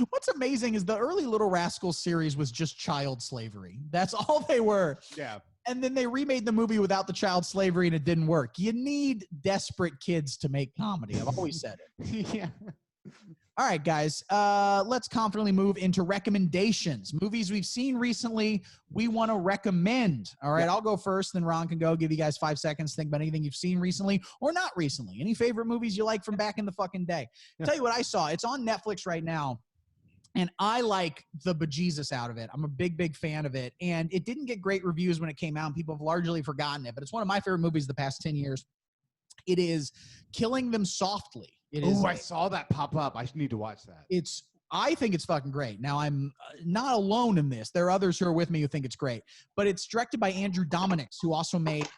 What's amazing is the early Little Rascals series was just child slavery. That's all they were. Yeah. And then they remade the movie without the child slavery, and it didn't work. You need desperate kids to make comedy. I've always said it. Yeah. All right, guys. Let's confidently move into recommendations. Movies we've seen recently, we want to recommend. All right, I'll go first, then Ron can go. Give you guys 5 seconds to think about anything you've seen recently or not recently. Any favorite movies you like from back in the fucking day. Tell you what I saw. It's on Netflix right now. And I like the bejesus out of it. I'm a big, big fan of it. And it didn't get great reviews when it came out. And people have largely forgotten it. But it's one of my favorite movies of the past 10 years. It is Killing Them Softly. Oh, I saw that pop up. I need to watch that. It's I think it's fucking great. Now, I'm not alone in this. There are others who are with me who think it's great. But it's directed by Andrew Dominics, who also made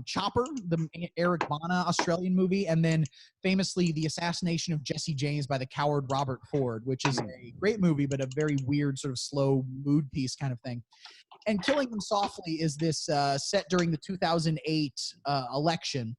Chopper, the Eric Bana Australian movie, and then famously The Assassination of Jesse James by the coward Robert Ford, which is a great movie, but a very weird sort of slow mood piece kind of thing. And Killing Them Softly is this set during the 2008 election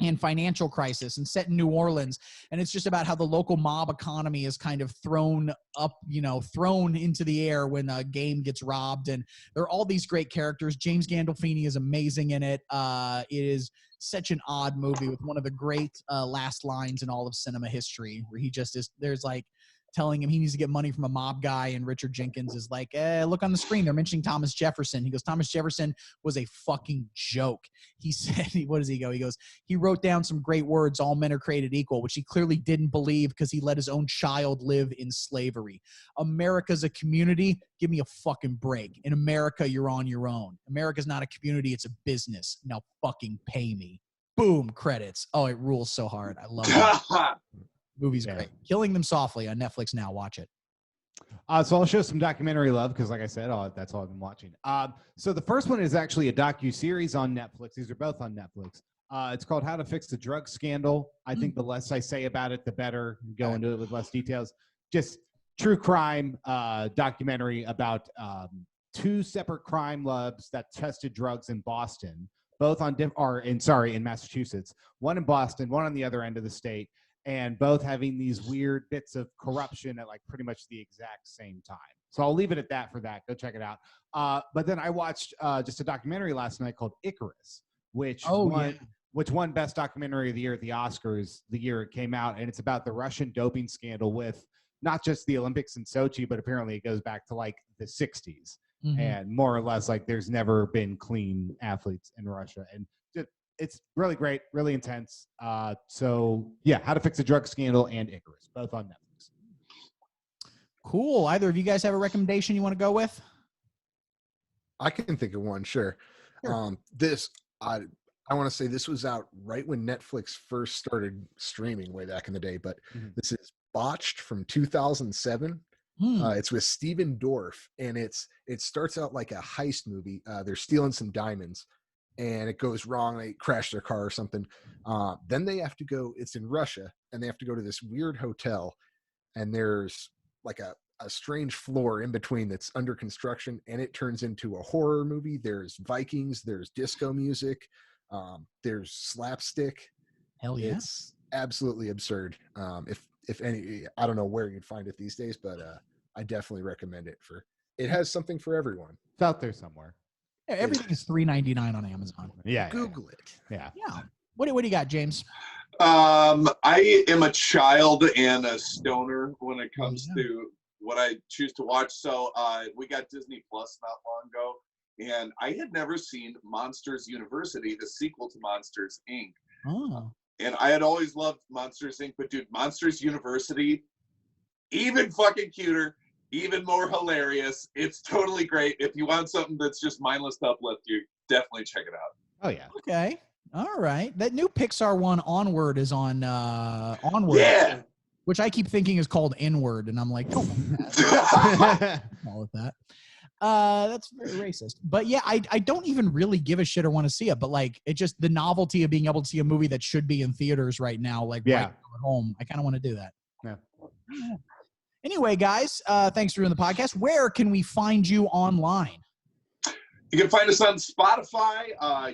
and financial crisis, and set in New Orleans. And it's just about how the local mob economy is kind of thrown into the air when a game gets robbed. And there are all these great characters. James Gandolfini is amazing in it. It is such an odd movie with one of the great last lines in all of cinema history, where he just is, there's like, telling him he needs to get money from a mob guy, and Richard Jenkins is like, look on the screen, they're mentioning Thomas Jefferson. He goes, Thomas Jefferson was a fucking joke. He said, what does he go? He goes, he wrote down some great words, all men are created equal, which he clearly didn't believe because he let his own child live in slavery. America's a community. Give me a fucking break. In America, you're on your own. America's not a community, it's a business. Now fucking pay me. Boom, credits. Oh, it rules so hard. I love it. Movie's great. Killing Them Softly on Netflix now. Watch it. So I'll show some documentary love because, like I said, that's all I've been watching. So the first one is actually a docu-series on Netflix. These are both on Netflix. It's called How to Fix the Drug Scandal. I think the less I say about it, the better. Go into it with less details. Just true crime documentary about two separate crime labs that tested drugs in Boston, both on in Massachusetts. One in Boston, one on the other end of the state. And both having these weird bits of corruption at like pretty much the exact same time. So I'll leave it at that for that. Go check it out. But then I watched just a documentary last night called Icarus, which won Best Documentary of the Year at the Oscars the year it came out. And it's about the Russian doping scandal with not just the Olympics in Sochi, but apparently it goes back to like the 60s. Mm-hmm. And more or less like there's never been clean athletes in Russia. And it's really great, really intense. So yeah, How to Fix a Drug Scandal and Icarus, both on Netflix. Cool. Either of you guys have a recommendation you want to go with? I can think of one, sure. I want to say this was out right when Netflix first started streaming way back in the day, but this is Botched from 2007. It's with Steven Dorff, and it starts out like a heist movie. They're stealing some diamonds. And it goes wrong. They crash their car or something. Then they have to go. It's in Russia, and they have to go to this weird hotel. And there's like a strange floor in between that's under construction, and it turns into a horror movie. There's Vikings. There's disco music. There's slapstick. Hell yeah! It's absolutely absurd. If any, I don't know where you'd find it these days, but I definitely recommend it. It has something for everyone. It's out there somewhere. Yeah, everything is $3.99 on Amazon. Yeah, Google it. Yeah. What do you got, James? I am a child and a stoner when it comes to what I choose to watch. So we got Disney Plus not long ago, and I had never seen Monsters University, the sequel to Monsters Inc. Oh. And I had always loved Monsters Inc. But dude, Monsters University, even fucking cuter. Even more hilarious. It's totally great. If you want something that's just mindless to uplift you, definitely check it out. Oh, yeah. Okay. All right. That new Pixar one, Onward, is on Onward. Yeah. Which I keep thinking is called N-word, and I'm like, don't call it that. That's very racist. But yeah, I don't even really give a shit or want to see it, but like, it just, the novelty of being able to see a movie that should be in theaters right now, like right at home, I kind of want to do that. Yeah. Anyway, guys, thanks for doing the podcast. Where can we find you online? You can find us on Spotify,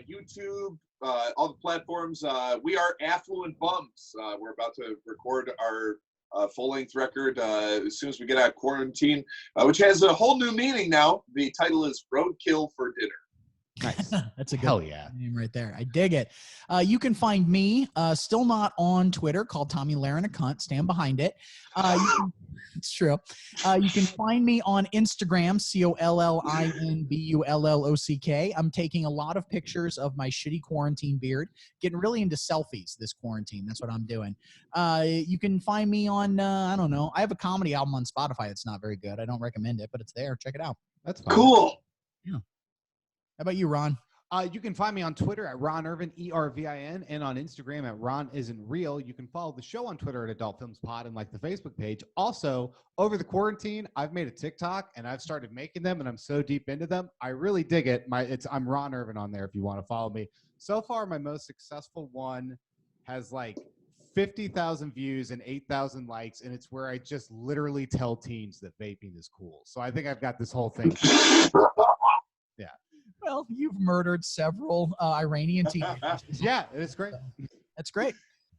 YouTube, all the platforms. We are Affluent Bums. We're about to record our full-length record as soon as we get out of quarantine, which has a whole new meaning now. The title is Roadkill for Dinner. Nice. That's a good name right there. I dig it. You can find me still not on Twitter, called Tommy Lahren a cunt. Stand behind it. It's true. You can find me on Instagram, COLLINBULLOCK. I'm taking a lot of pictures of my shitty quarantine beard, getting really into selfies this quarantine. That's what I'm doing. You can find me on, I don't know. I have a comedy album on Spotify that's not very good. I don't recommend it, but it's there. Check it out. That's fine. Cool. Yeah. How about you, Ron? You can find me on Twitter at Ron Irvin, ERVIN, and on Instagram at Ron Isn't Real. You can follow the show on Twitter at Adult Films Pod and like the Facebook page. Also, over the quarantine, I've made a TikTok and I've started making them, and I'm so deep into them. I really dig it. I'm Ron Irvin on there if you want to follow me. So far, my most successful one has like 50,000 views and 8,000 likes, and it's where I just literally tell teens that vaping is cool. So I think I've got this whole thing. Yeah. Well, you've murdered several Iranian teenagers. Yeah, it's great. That's great.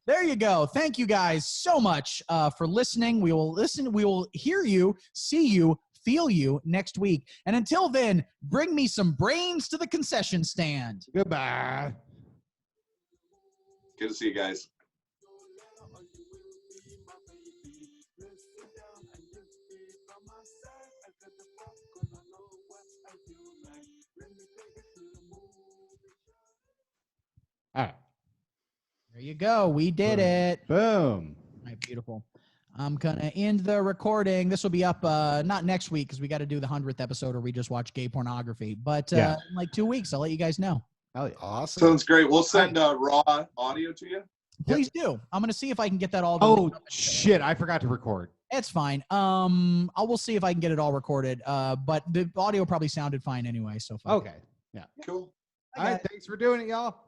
There you go. Thank you guys so much for listening. We will listen. We will hear you, see you, feel you next week. And until then, bring me some brains to the concession stand. Goodbye. Good to see you guys. All right. There you go. We did it. Boom. All right, beautiful. I'm going to end the recording. This will be up not next week because we got to do the 100th episode where we just watch gay pornography. But in like 2 weeks, I'll let you guys know. Oh, yeah. Awesome. Sounds great. We'll send raw audio to you. Please do. I'm going to see if I can get that all. Oh, shit. I forgot to record. It's fine. I will see if I can get it all recorded. But the audio probably sounded fine anyway. So far. Okay. Yeah. Cool. All right. Thanks for doing it, y'all.